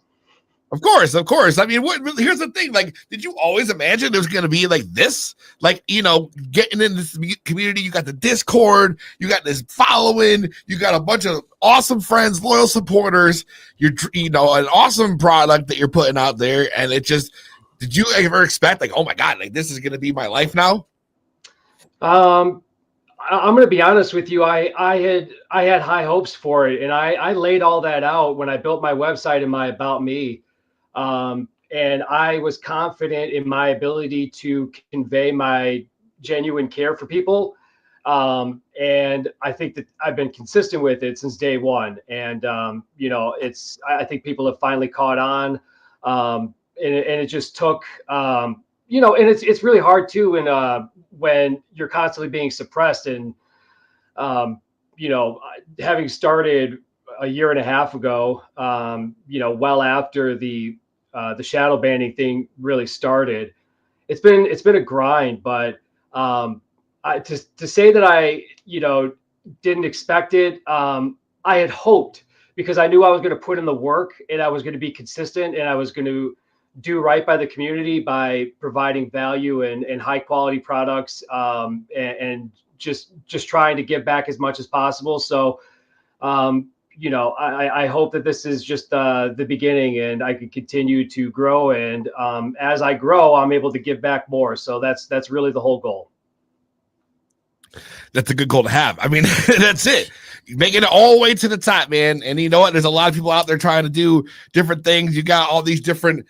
Of course. I mean, here's the thing. Like, did you always imagine there's going to be like this? Like, getting in this community, you got the Discord, you got this following, you got a bunch of awesome friends, loyal supporters, an awesome product that you're putting out there. And did you ever expect, like, oh my God, like, this is going to be my life now? I'm going to be honest with you. I had high hopes for it, and I laid all that out when I built my website and my About Me. And I was confident in my ability to convey my genuine care for people. And I think that I've been consistent with it since day one. And, I think people have finally caught on. And it just took, and it's really hard too when you're constantly being suppressed. And, having started a year and a half ago, well after the shadow banning thing really started, it's been a grind. But to say that I didn't expect it, I had hoped, because I knew I was going to put in the work and I was going to be consistent and I was going to do right by the community by providing value and high quality products, and just trying to give back as much as possible. So I hope that this is just the beginning and I can continue to grow. And as I grow, I'm able to give back more. So that's really the whole goal. That's a good goal to have. I mean, that's it. Making it all the way to the top, man. And you know what? There's a lot of people out there trying to do different things. You got all these different.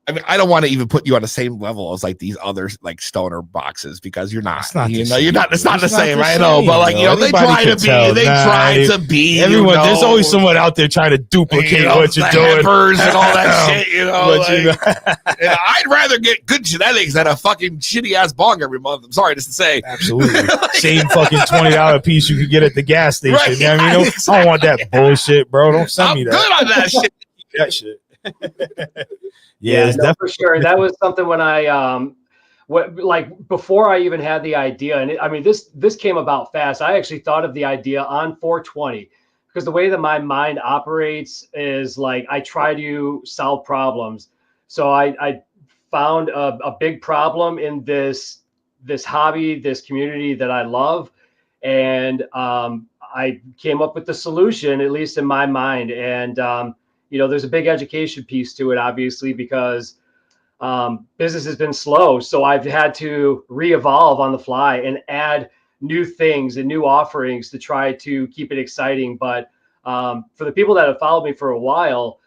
I mean, I don't want to even put you on the same level as like these other like stoner boxes, because you're not. It's not It's not the same. I know, but like they try to be. They try to be. Everyone, there's always someone out there trying to duplicate what you're doing, and all that shit. And I'd rather get good genetics than a fucking shitty ass bong every month. I'm sorry just to say. Absolutely. Same fucking $20 piece you could get at the gas station. Right, You know what I mean? I don't want that bullshit, bro. Don't send me that. I'm good on that shit. That shit. Yeah, no, for sure. That was something when I before I even had the idea, and this came about fast. I actually thought of the idea on 420, because the way that my mind operates is like I try to solve problems. So I found a big problem in this hobby, this community that I love, and I came up with the solution, at least in my mind. And there's a big education piece to it, obviously, because business has been slow. So I've had to re-evolve on the fly and add new things and new offerings to try to keep it exciting. But for the people that have followed me for a while,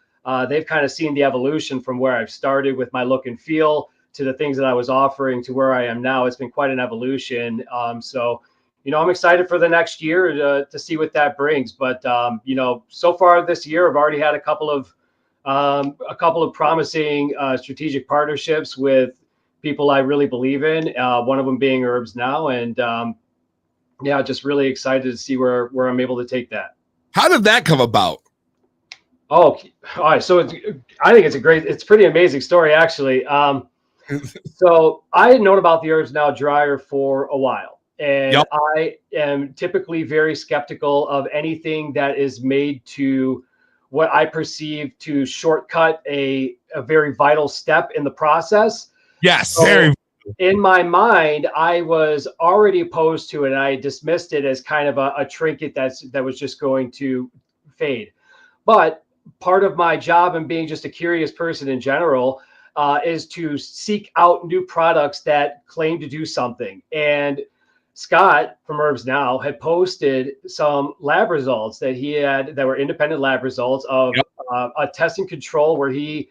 they've kind of seen the evolution from where I've started with my look and feel to the things that I was offering to where I am now. It's been quite an evolution. So I'm excited for the next year to see what that brings. But so far this year, I've already had a couple of promising strategic partnerships with people I really believe in. One of them being Herbs Now, and just really excited to see where I'm able to take that. How did that come about? Oh, all right. So I think it's pretty amazing story, actually. So I had known about the Herbs Now dryer for a while. And yep. I am typically very skeptical of anything that is made to what I perceive to shortcut a very vital step in the process. Yes, so in my mind, I was already opposed to it, and I dismissed it as kind of a trinket that was just going to fade. But part of my job, and being just a curious person in general, is to seek out new products that claim to do something. And Scott from Herbs Now had posted some lab results that that were independent lab results of a testing control where he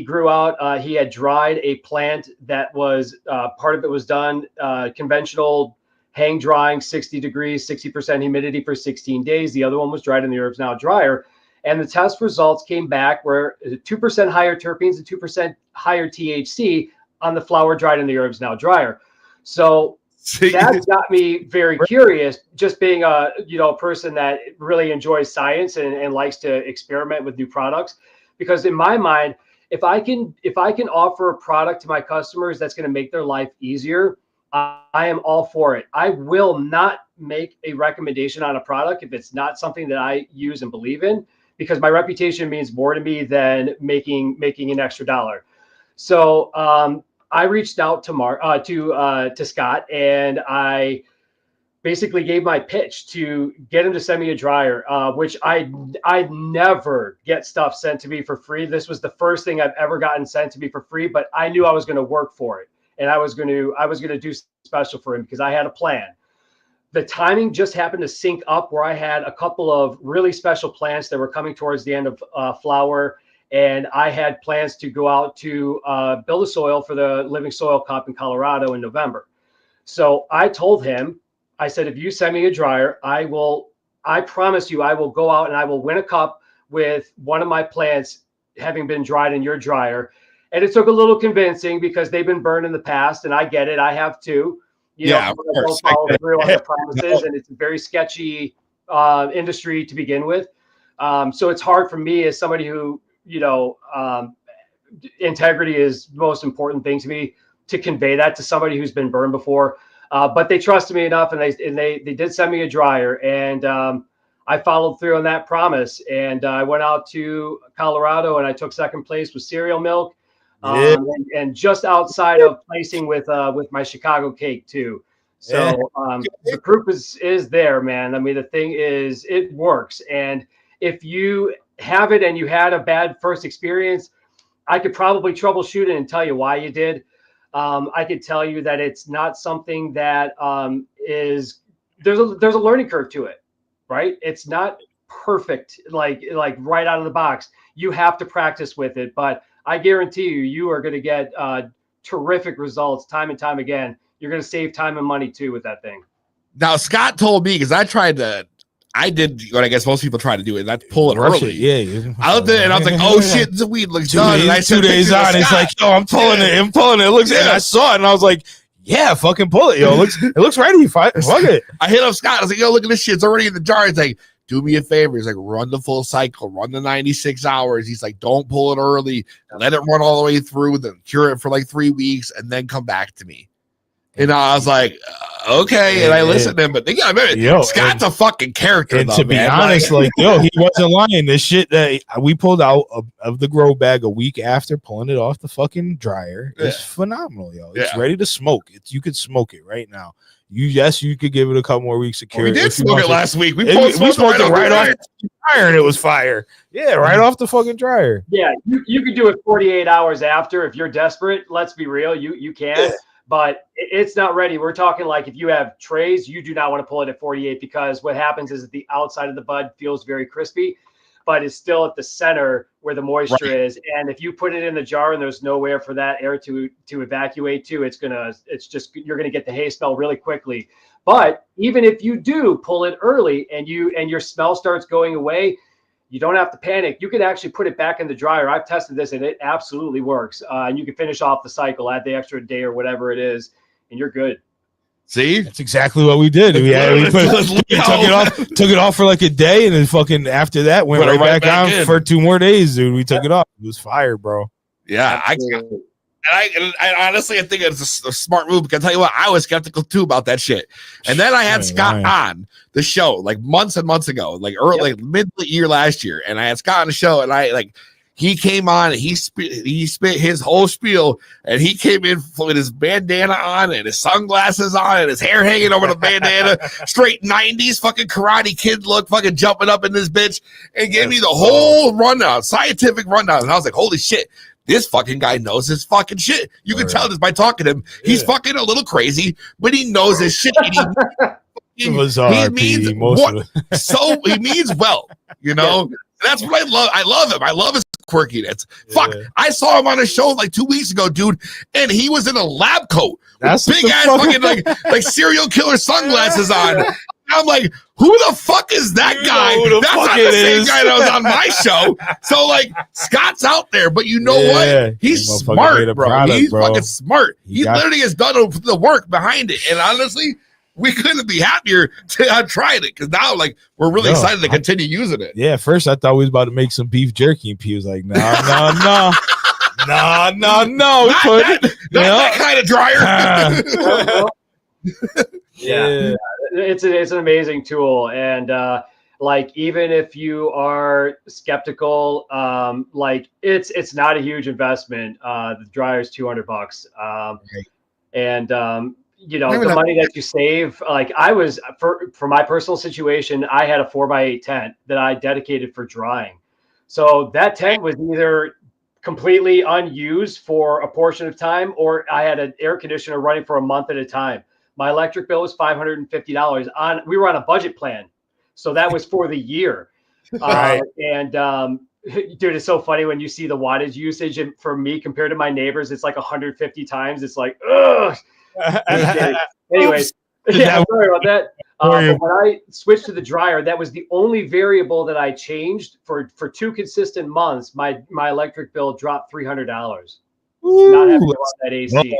grew out. He had dried a plant that was part of it was done conventional hang drying, 60 degrees, 60% humidity for 16 days. The other one was dried in the Herbs Now dryer. And the test results came back where 2% higher terpenes and 2% higher THC on the flower dried in the Herbs Now dryer. So that got me very curious, just being a person that really enjoys science and likes to experiment with new products. Because in my mind, if I can offer a product to my customers that's going to make their life easier, I am all for it. I will not make a recommendation on a product if it's not something that I use and believe in, because my reputation means more to me than making an extra dollar. So I reached out to Scott, and I basically gave my pitch to get him to send me a dryer, which I'd never get stuff sent to me for free. This was the first thing I've ever gotten sent to me for free, but I knew I was going to work for it, and I was going to do special for him because I had a plan. the timing just happened to sync up where I had a couple of really special plants that were coming towards the end of flower. And I had plans to go out to build a soil for the Living Soil Cup in Colorado in November. So I told him, I said, if you send me a dryer, I promise you, I will go out and I will win a cup with one of my plants having been dried in your dryer. And it took a little convincing because they've been burned in the past, and I get it. I have too. You know, don't follow through on their promises, and it's a very sketchy industry to begin with. So it's hard for me as somebody who, you know, integrity is the most important thing to me, to convey that to somebody who's been burned before. But they trusted me enough, and they did send me a dryer, and I followed through on that promise. And I went out to Colorado, and I took second place with cereal milk. And just outside of placing with my Chicago cake too. So the proof is there, man. I mean, the thing is, it works. And if you have it and you had a bad first experience, I could probably troubleshoot it and tell you why you did. I could tell you that it's not something that there's a learning curve to it, right? It's not perfect, like right out of the box. You have to practice with it, but I guarantee you are going to get terrific results time and time again. You're going to save time and money too with that thing. Now, Scott told me, because I did what I guess most people try to do, and that's pull it early. Yeah. I looked at it and I was like, oh shit, the weed looks done. And I said, 2 days on, it's like, yo, I'm pulling it. It looks, and I saw it and I was like, yeah, fucking pull it, yo. It looks ready. Fuck it. I hit up Scott. I was like, yo, look at this shit. It's already in the jar. He's like, do me a favor. He's like, run the full cycle, run the 96 hours. He's like, don't pull it early. Let it run all the way through, then cure it for like 3 weeks, and then come back to me. And I was like, okay. And I listened to him, but Scott's a fucking character. And to be honest, like, yo, he wasn't lying. This shit that we pulled out of the grow bag a week after pulling it off the fucking dryer is phenomenal, yo. It's ready to smoke. You could smoke it right now. You could give it a couple more weeks to cure. We did smoke it last week. We smoked it right off the dryer, and it was fire. Yeah, right off the fucking dryer. Yeah, you could do it 48 hours after if you're desperate. Let's be real, you can. Yeah. But it's not ready. We're talking like if you have trays, you do not want to pull it at 48, because what happens is that the outside of the bud feels very crispy, but it's still at the center where the moisture is. And if you put it in the jar and there's nowhere for that air to evacuate to, you're gonna get the hay smell really quickly. But even if you do pull it early and your smell starts going away, you don't have to panic. You can actually put it back in the dryer. I've tested this and it absolutely works. And you can finish off the cycle, add the extra day or whatever it is, and you're good. See, that's exactly what we did. We took it off for like a day, and then fucking after that went right back on for 2 more days, dude. We took it off. It was fire, bro. Yeah, I honestly, I think it's a smart move, because I tell you what, I was skeptical too about that shit. And then I had Scott on the show like months and months ago, like like mid-year last year, and I had Scott on the show, and he came on and he spit his whole spiel, and he came in with his bandana on and his sunglasses on and his hair hanging over the bandana, straight 90s fucking Karate Kid look, fucking jumping up in this bitch, and gave me the whole rundown, scientific rundown. And I was like, holy shit. This fucking guy knows his fucking shit. You can tell this by talking to him. He's fucking a little crazy, but he knows his shit. He means well, you know. That's what I love. I love him. I love his quirkiness. Fuck, I saw him on a show like 2 weeks ago, dude, and he was in a lab coat with big ass fucking like serial killer sunglasses on. I'm like, who the fuck is that guy? That's not the same guy that was on my show. So like, Scott's out there, but you know what? He's smart, bro. He's fucking smart. He literally has done the work behind it. And honestly, we couldn't be happier to have tried it, because now like we're really excited to continue using it. Yeah, first I thought we was about to make some beef jerky, and P was like, no. Not that kind of dryer. Yeah, it's an amazing tool, and like even if you are skeptical, like it's not a huge investment. The dryer is $200, and you know, the money that you save. Like I was for my personal situation, I had a 4x8 tent that I dedicated for drying. So that tent was either completely unused for a portion of time, or I had an air conditioner running for a month at a time. My electric bill was $550. We were on a budget plan, so that was for the year. Right. Dude, it's so funny when you see the wattage usage, and for me compared to my neighbors, it's like 150 times. It's like, ugh. Anyways, yeah, sorry about that. But when I switched to the dryer, that was the only variable that I changed for 2 consistent months. My electric bill dropped $300. Not having to run that AC.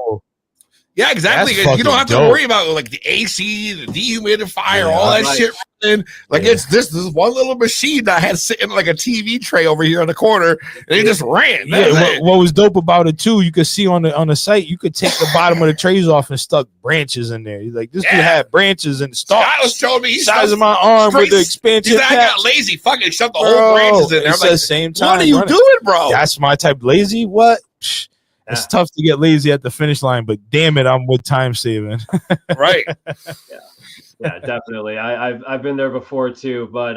Yeah, exactly. That's You don't have to fucking worry about like the AC, the dehumidifier, all that right. shit. Like it's this one little machine that I had sitting like a TV tray over here in the corner, and it just ran. Yeah, what was dope about it too, you could see on the site, you could take the bottom of the trays off and stuck branches in there. Like this dude had branches and stalks. Scott was showing me size of my arm with the expansion. I got lazy, fucking shoved the whole branches in there. It's like, same time. What are you doing, bro? That's my type. Lazy? What? It's tough to get lazy at the finish line, but damn it, I'm with time saving. Right. Yeah, definitely. I've been there before too, but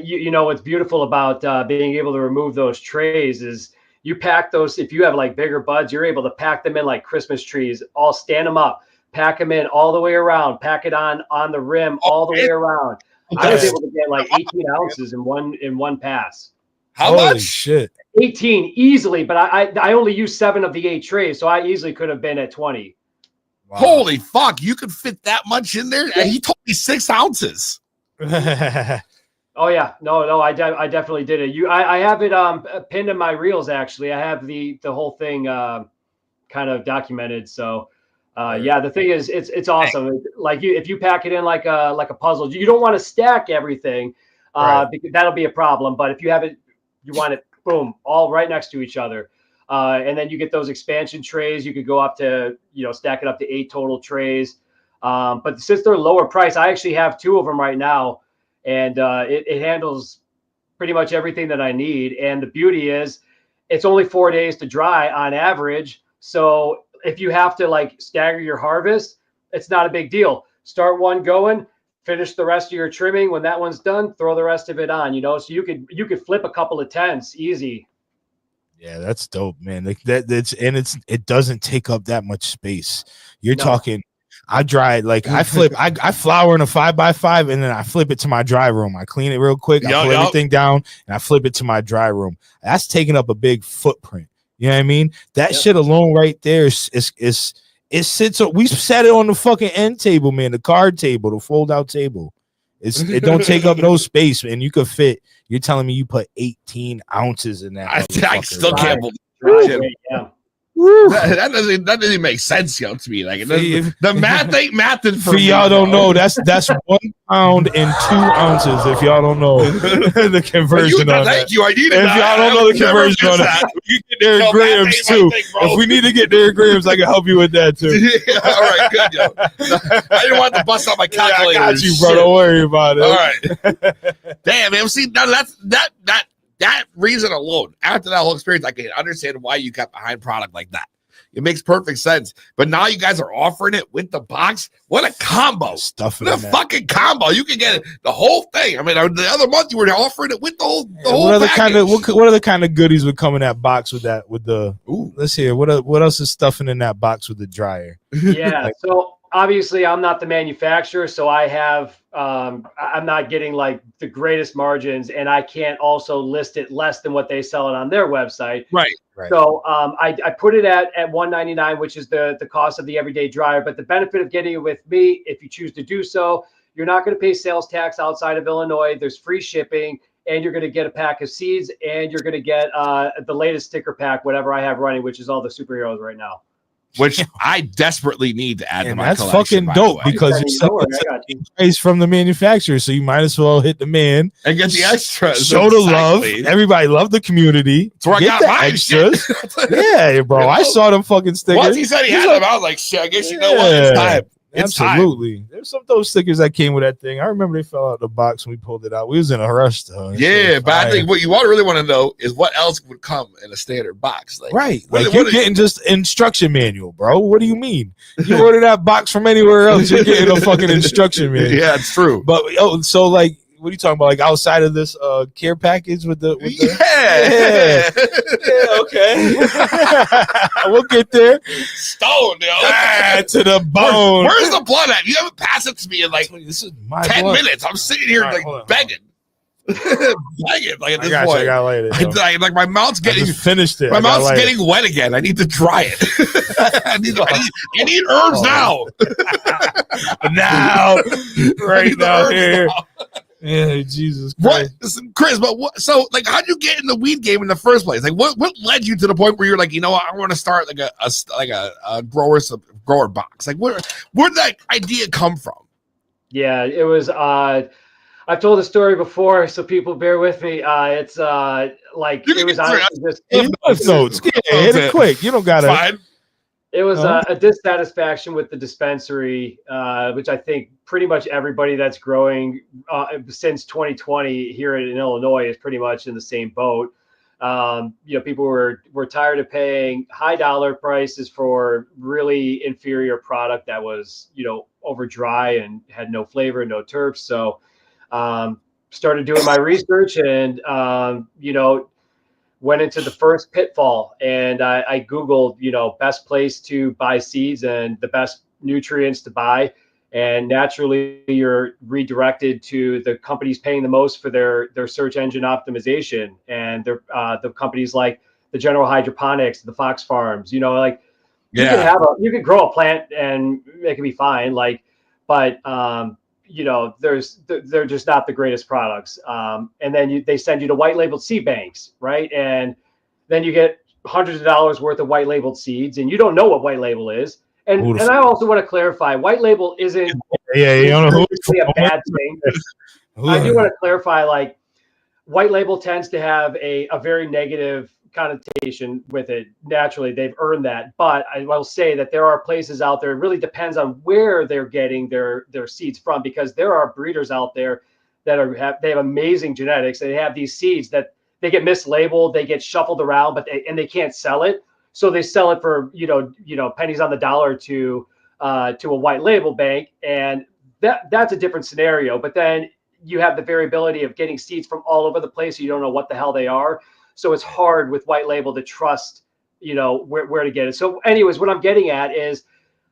you know what's beautiful about being able to remove those trays is you pack those. If you have like bigger buds, you're able to pack them in like Christmas trees. All stand them up, pack them in all the way around, pack it on the rim all the way around. I was able to get like 18 ounces in one pass. How Holy much? shit. 18 easily, but I only used 7 of the 8 trays, so I easily could have been at 20. Wow. Holy fuck, you could fit that much in there? And he told me 6 ounces. Oh yeah, no, I definitely did it. I have it pinned in my reels. Actually, I have the whole thing kind of documented. So yeah, the thing is, it's awesome. Like if you pack it in like a puzzle, you don't want to stack everything because that'll be a problem. But if you have it, you want it, boom, all right next to each other. And then you get those expansion trays. You could go up to, stack it up to 8 total trays. But since they're lower price, I actually have 2 of them right now, and it handles pretty much everything that I need. And the beauty is it's only 4 days to dry on average. So if you have to like stagger your harvest, it's not a big deal. Start one going, finish the rest of your trimming. When that one's done, throw the rest of it on, so you could flip a couple of tents easy. Yeah, that's dope, man. Like it doesn't take up that much space. You're talking, I dry it, like I flip, I flour in a 5x5 and then I flip it to my dry room. I clean it real quick, I put everything down and I flip it to my dry room. That's taking up a big footprint. You know what I mean? That shit alone right there is it sits. We sat it on the fucking end table, man. The card table, the fold out table. It don't take up no space, and you could fit. You're telling me you put 18 ounces in that? I still can't believe it. Yeah. That doesn't make sense, to me. Like the math ain't mathing for y'all. Don't know that's 1 pound and 2 ounces. If y'all don't know the conversion on that. Thank you. I need it. If y'all don't know the conversion on that, we get there in grams too. If we need to get there in grams, I can help you with that too. Yeah, all right, good, yo. I didn't want to bust out my calculator. I got you, bro. Don't worry about it. All right. Damn, man. See, now that reason alone, after that whole experience, I can understand why you got behind product like that. It makes perfect sense. But now you guys are offering it with the box. What a combo. Stuff. What a fucking combo. You can get it, the whole thing. I mean, the other month you were offering it with the whole what other kind of goodies would come in that box with that? Let's hear. What else is stuffing in that box with the dryer? Yeah. So obviously I'm not the manufacturer, so I have I'm not getting like the greatest margins, and I can't also list it less than what they sell it on their website. Right. So I put it at $199, which is the cost of the everyday dryer. But the benefit of getting it with me, if you choose to do so, you're not going to pay sales tax outside of Illinois. There's free shipping, and you're going to get a pack of seeds, and you're going to get the latest sticker pack, whatever I have running, which is all the superheroes right now. Which I desperately need to add to my that's collection. That's fucking dope because you're price from the manufacturer, so you might as well hit the man and get the extras. Show the love. Everybody love the community. That's where I got my extras. Yeah, bro. I saw them fucking stickers. Once he said he had them, I was like, shit, I guess you know what? It's time. Absolutely. There's some of those stickers that came with that thing. I remember they fell out of the box when we pulled it out. We was in a rush though. Yeah, but I think what you really want to know is what else would come in a standard box. Like, right. Like you're getting just instruction manual, bro. What do you mean? You order that box from anywhere else, you're getting a fucking instruction manual. Yeah, it's true. But so like What are you talking about? Like outside of this care package with the okay. We'll get there. Stoned, yo. To the bone. Where's the blood at? You haven't passed it to me in like This is my 10 blood. minutes. I'm sitting here All right, like hold on. begging. Begging. Like at I this got you. I point. got later. Like my mouth's I getting just finished it. my I got mouth's lighter. getting wet again. I need to dry it. I need herbs now. Now, right need the now, herbs here. now. Yeah, Jesus What, Christ. Chris? But what? So, like, how'd you get in the weed game in the first place? Like, what led you to the point where you're like, you know what, I want to start like a grower box? Like, where'd that idea come from? Yeah, it was. I've told the story before, so people bear with me. It's like You can it was get through it. honestly just Notes. Yeah, hit it quick. You don't got to. Fine. it was Oh. a dissatisfaction with the dispensary, which I think pretty much everybody that's growing since 2020 here in Illinois is pretty much in the same boat. People were tired of paying high dollar prices for really inferior product that was, over dry and had no flavor, no terps. So started doing my research and, went into the first pitfall, and I Googled, best place to buy seeds and the best nutrients to buy. And naturally, you're redirected to the companies paying the most for their search engine optimization. And they're the companies like the General Hydroponics, the Fox Farms, you could grow a plant and it can be fine. But they're just not the greatest products. And then they send you to white labeled seed banks, right? And then you get hundreds of dollars worth of white labeled seeds, and you don't know what white label is. And I also want to clarify, white label isn't Yeah, you don't know really a bad thing. I do want to clarify, white label tends to have a very negative connotation with it. Naturally, they've earned that. But I will say that there are places out there, it really depends on where they're getting their seeds from, because there are breeders out there that they have amazing genetics. They have these seeds that they get mislabeled, they get shuffled around, but they can't sell it. So they sell it for, pennies on the dollar to a white label bank. And that's a different scenario. But then you have the variability of getting seeds from all over the place. So you don't know what the hell they are. So it's hard with white label to trust, where to get it. So anyways, what I'm getting at is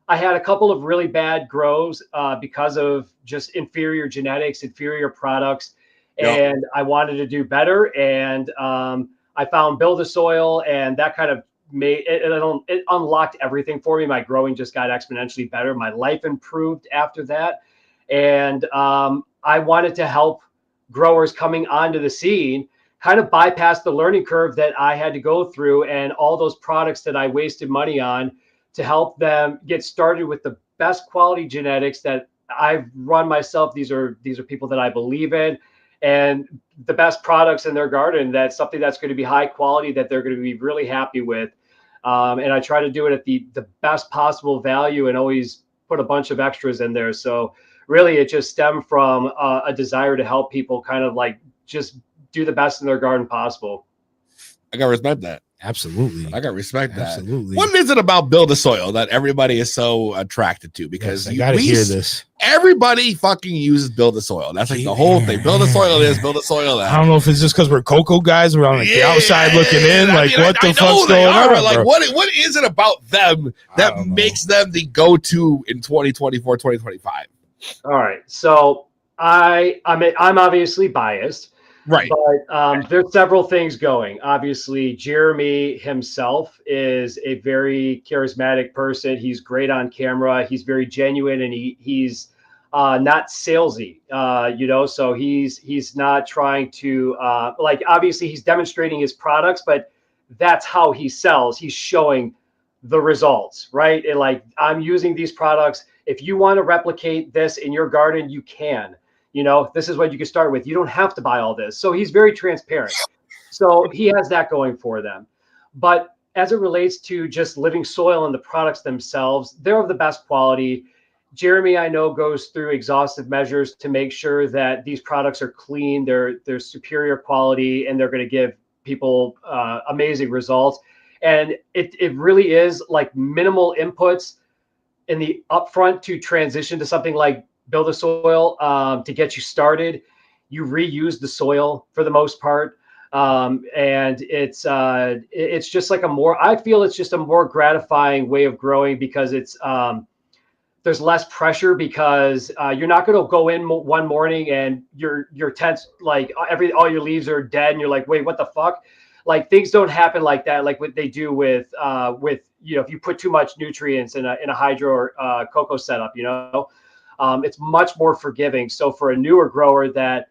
I had a couple of really bad grows because of just inferior genetics, inferior products. Yep. And I wanted to do better. And I found Build a Soil, and that kind of made it unlocked everything for me. My growing just got exponentially better. My life improved after that. And I wanted to help growers coming onto the scene kind of bypass the learning curve that I had to go through and all those products that I wasted money on, to help them get started with the best quality genetics that I've run myself. These are people that I believe in, and the best products in their garden. That's something that's going to be high quality, that they're going to be really happy with. And I try to do it at the best possible value, and always put a bunch of extras in there. So really, it just stemmed from a desire to help people kind of just do the best in their garden possible. I gotta respect that. Absolutely. I gotta respect that. Absolutely. What is it about Build a Soil that everybody is so attracted to? Because I gotta hear this. Everybody fucking uses Build a Soil. That's like the whole thing. Build a Soil this, Build a Soil that. I don't know if it's just because we're cocoa guys. We're on the outside looking in. What the fuck's going on? Like, what is it about them that makes them the go-to in 2024, 2025? All right. So I'm obviously biased. Right. But there's several things going. Obviously, Jeremy himself is a very charismatic person. He's great on camera. He's very genuine, and he's not salesy, so he's not trying to obviously he's demonstrating his products, but that's how he sells. He's showing the results, right? And I'm using these products. If you want to replicate this in your garden, you can. This is what you can start with. You don't have to buy all this. So he's very transparent. So he has that going for them. But as it relates to just living soil and the products themselves, they're of the best quality. Jeremy, I know, goes through exhaustive measures to make sure that these products are clean, they're superior quality, and they're going to give people amazing results. And it really is minimal inputs in the upfront to transition to something like Build a Soil to get you started. You reuse the soil for the most part. And it's just like I feel it's just a more gratifying way of growing because it's, there's less pressure because you're not going to go in one morning and your tent's like all your leaves are dead and you're like, wait, what the fuck? Like things don't happen like that, like what they do with if you put too much nutrients in a hydro or cocoa setup, it's much more forgiving. So for a newer grower that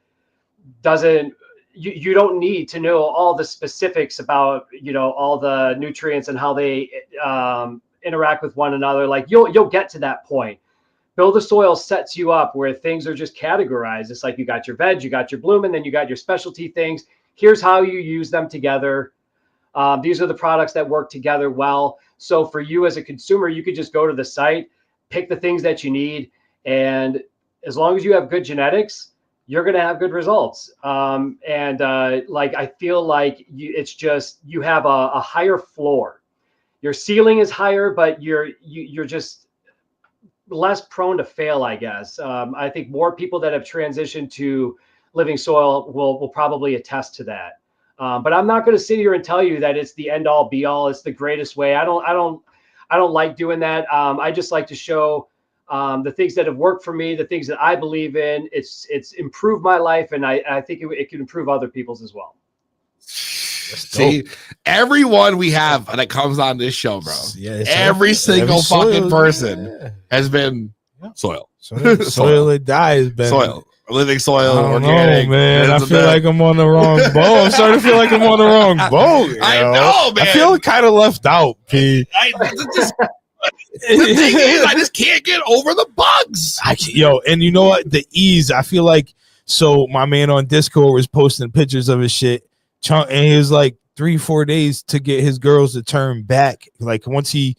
doesn't, you don't need to know all the specifics about all the nutrients and how they interact with one another. Like you'll get to that point. Build a soil sets you up where things are just categorized. It's like you got your veg, you got your bloom, and then you got your specialty things. Here's how you use them together. These are the products that work together well. So for you as a consumer, you could just go to the site, pick the things that you need, and as long as you have good genetics, you're going to have good results. I feel like it's just you have a higher floor. Your ceiling is higher, but you're just less prone to fail, I guess. I think more people that have transitioned to living soil will probably attest to that. But I'm not going to sit here and tell you that it's the end all be all. It's the greatest way. I don't like doing that. I just like to show the things that have worked for me, the things that I believe in. It's improved my life, and I think it can improve other people's as well. See, everyone we have that comes on this show, bro. Yeah, every single fucking person has been soil. Soil or die has been soil. Living soil, I don't organic. know, man. I feel like I'm on the wrong boat. I'm starting to feel like I'm on the wrong boat. I know, man. I feel kind of left out, P. The thing is, I just can't get over the bugs. And you know what? The ease. I feel like my man on Discord was posting pictures of his shit, and he was like 3-4 days to get his girls to turn back. Like once he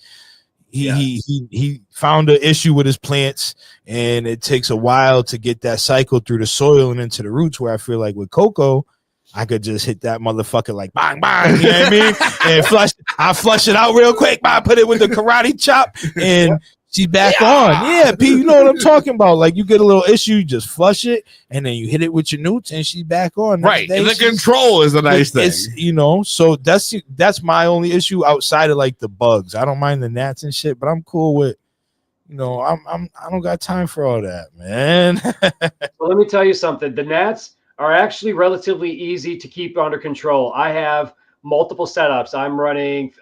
found an issue with his plants, and it takes a while to get that cycle through the soil and into the roots, where I feel like with cocoa, I could just hit that motherfucker like bang, bang, you know what I mean? And flush it out real quick, put it with the karate chop, and she's back on. Yeah, P, you know what I'm talking about. Like you get a little issue, you just flush it, and then you hit it with your newts, and she's back on. Right, and the control is a nice thing. So that's my only issue outside of like the bugs. I don't mind the gnats and shit, but I'm cool with, I don't got time for all that, man. Well, let me tell you something. The gnats are actually relatively easy to keep under control. I have multiple setups. I'm running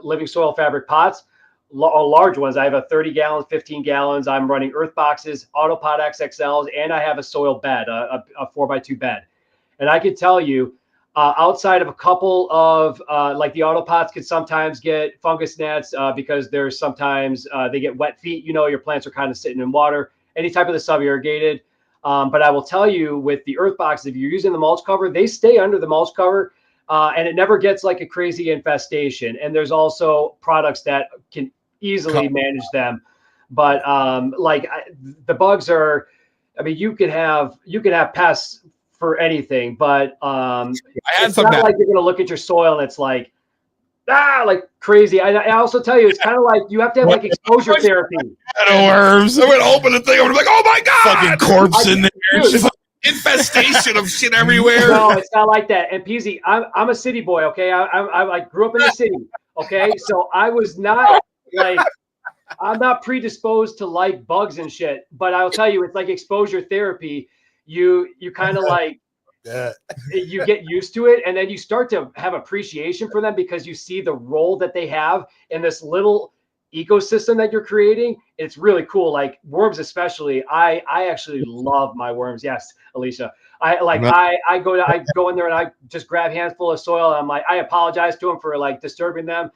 living soil fabric pots. Large ones. I have a 30 gallons, 15 gallons. I'm running earth boxes, Autopod XXLs, and I have a soil bed, a 4x2 bed. And I can tell you, outside of a couple of like the Autopods could sometimes get fungus gnats because there's sometimes they get wet feet. Your plants are kind of sitting in water. Any type of the sub-irrigated. But I will tell you, with the earth boxes, if you're using the mulch cover, they stay under the mulch cover. And it never gets like a crazy infestation. And there's also products that can easily manage them. But the bugs are, you could have pests for anything, but it's not like you're going to look at your soil and it's like crazy. I also tell you, it's kind of like you have to have like exposure therapy. Worms. I'm going to open the thing. I'm like, oh my God. Fucking corpse in there. Dude, infestation of shit everywhere. No, it's not like that. And PZ, I'm a city boy. Okay. I grew up in the city. Okay. So I was not I'm not predisposed to like bugs and shit, but I'll tell you, it's like exposure therapy. You kind of you get used to it, and then you start to have appreciation for them because you see the role that they have in this little ecosystem that you're creating. It's really cool. Like worms, especially. I actually love my worms. Yes, Alicia. I go in there and I just grab a handful of soil. And I'm like, I apologize to them for like disturbing them.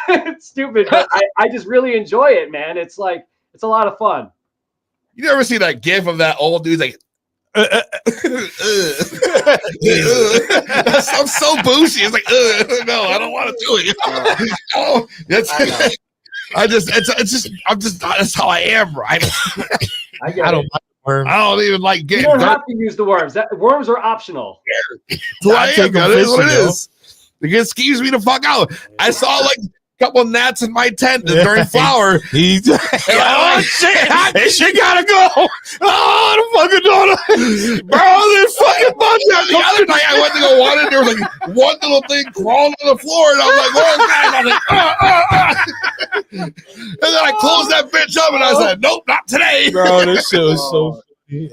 It's stupid, but I just really enjoy it, man. It's like, it's a lot of fun. You never see that gif of that old dude like, I'm so bougie. It's like, no, I don't want to do it. That's how I am, right? I don't like worms. I don't even like getting. You don't have to use the worms. Worms are optional. That is what it is. It skeeves me the fuck out. I saw couple gnats in my tent during flower. He's oh shit! This shit gotta go. Oh, the fucking daughter, bro! This fucking bunch. The other night I went to go water, and there was like one little thing crawling on the floor, and I was like, "Oh god!" I was like, and then I closed that bitch up, and I said, "Nope, not today." Bro, this shit was so funny.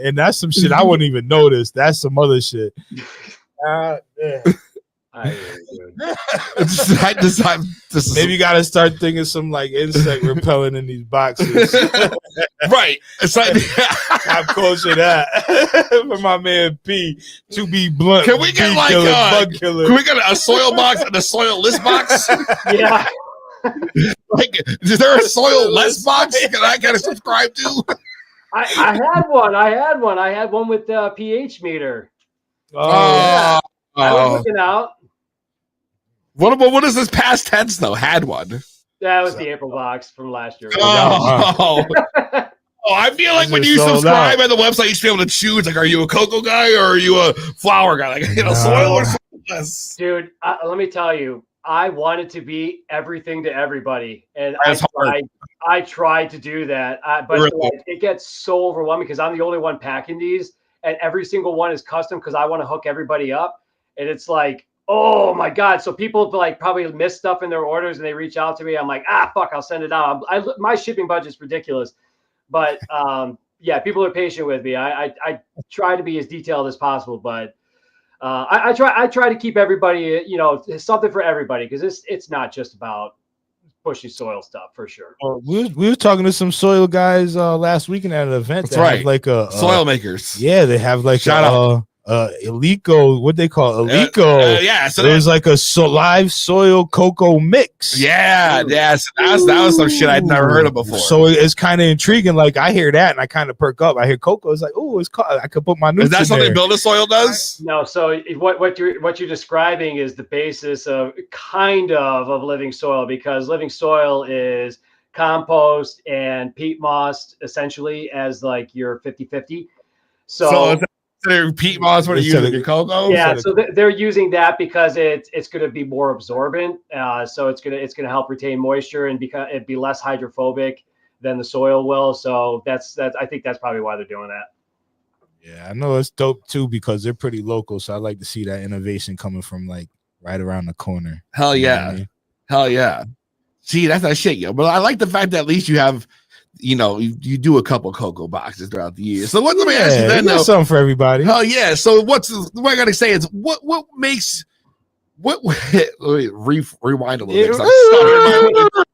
And that's some shit I wouldn't even notice. That's some other shit. Maybe you gotta start thinking some like insect repellent in these boxes. Right. It's like I'm close to that. For my man P to be blunt. Can we get bee like killer, bug killer. can we get a soil box and a soil list box? Yeah. Like, is there a soil list box that I gotta subscribe to? I had one. I had one with the pH meter. Oh, I was looking out. What is this past tense though? Had one. That was the April box from last year. Oh. Oh, I feel like when you subscribe at the website, you should be able to choose. Like, are you a cocoa guy or are you a flower guy? Like, soil or soilless? Dude, let me tell you, I wanted to be everything to everybody, and I tried to do that, but it gets so overwhelming because I'm the only one packing these, and every single one is custom because I want to hook everybody up, and it's like, oh my god! So people like probably miss stuff in their orders, and they reach out to me. I'm like, fuck, I'll send it out. My shipping budget's ridiculous, but yeah, people are patient with me. I try to be as detailed as possible, but. I try to keep everybody, something for everybody because it's not just about pushy soil stuff for sure. We were talking to some soil guys last weekend at an event. That's right. Like a soil makers. Yeah, they have like shout out. Elico, what they call Elico. Yeah, so there's like a live soil cocoa mix. Yeah, yes, that was some shit I'd never heard of before. So it's kind of intriguing. Like I hear that and I kind of perk up. I hear cocoa. It's like, oh, I could put my nuts. Is that something Build a Soil does? No. So what you're describing is the basis of living soil, because living soil is compost and peat moss essentially as like your 50-50. So peat moss, what are you using? Your cocoa? Yeah, so they're using that because it's going to be more absorbent. So it's gonna help retain moisture and it'd be less hydrophobic than the soil will. So that's I think that's probably why they're doing that. Yeah, I know it's dope too because they're pretty local. So I like to see that innovation coming from like right around the corner. Hell yeah, hell yeah. See, that's that shit, yo. But I like the fact that at least you have. You do a couple cocoa boxes throughout the year. So let me ask you then, though. Something for everybody. Oh yeah. So what I gotta say is what makes let me rewind a little bit.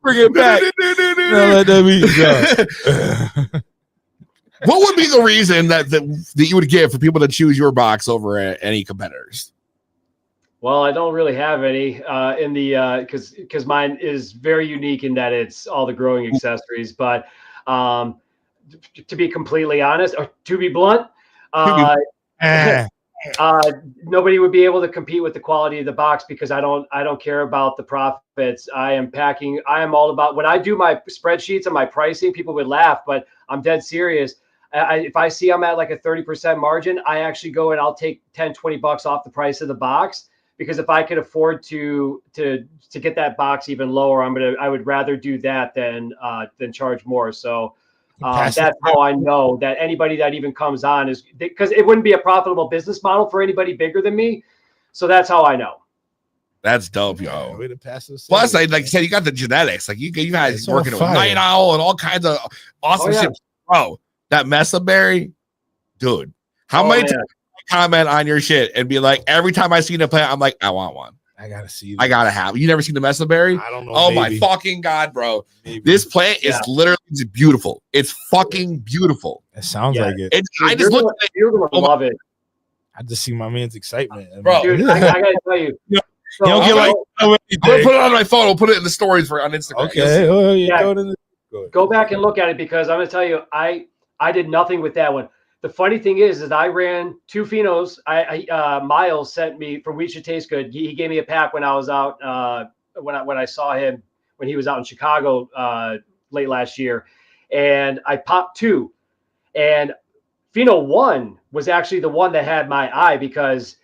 Bring it back. What would be the reason that you would give for people to choose your box over any competitors? Well, I don't really have any in the because mine is very unique in that it's all the growing accessories. But to be completely honest, or to be blunt, nobody would be able to compete with the quality of the box because I don't care about the profits. I am all about when I do my spreadsheets and my pricing. People would laugh, but I'm dead serious. If I see I'm at like a 30% margin, I actually go and I'll take $10-20 off the price of the box. Because if I could afford to get that box even lower, I would rather do that than charge more. So that's how I know that anybody that even comes on is because it wouldn't be a profitable business model for anybody bigger than me. So that's how I know. That's dope, yo. Way to pass this. Plus, like you said, you got the genetics. Like you guys working with Night Owl and all kinds of awesome shit. Bro, that Mesa berry, dude. How many times comment on your shit and be like, every time I see the plant, I'm like, I want one. I gotta see. I gotta have. You never seen the Mesa berry? I don't know. Oh my fucking god, bro! Maybe. This plant is literally beautiful. It's fucking beautiful. It sounds like it. I just look at it. You're gonna love it. I just see my man's excitement, bro. Dude, I gotta tell you. You don't get like. I'm gonna put it on my phone. I'll put it in the stories on Instagram. Okay. Go back and look at it because I'm gonna tell you, I did nothing with that one. The funny thing is that I ran 2 phenos. Miles sent me from Weed Should Taste Good. He gave me a pack when I was out when I saw him when he was out in Chicago late last year, and I popped 2. And Pheno 1 was actually the one that had my eye because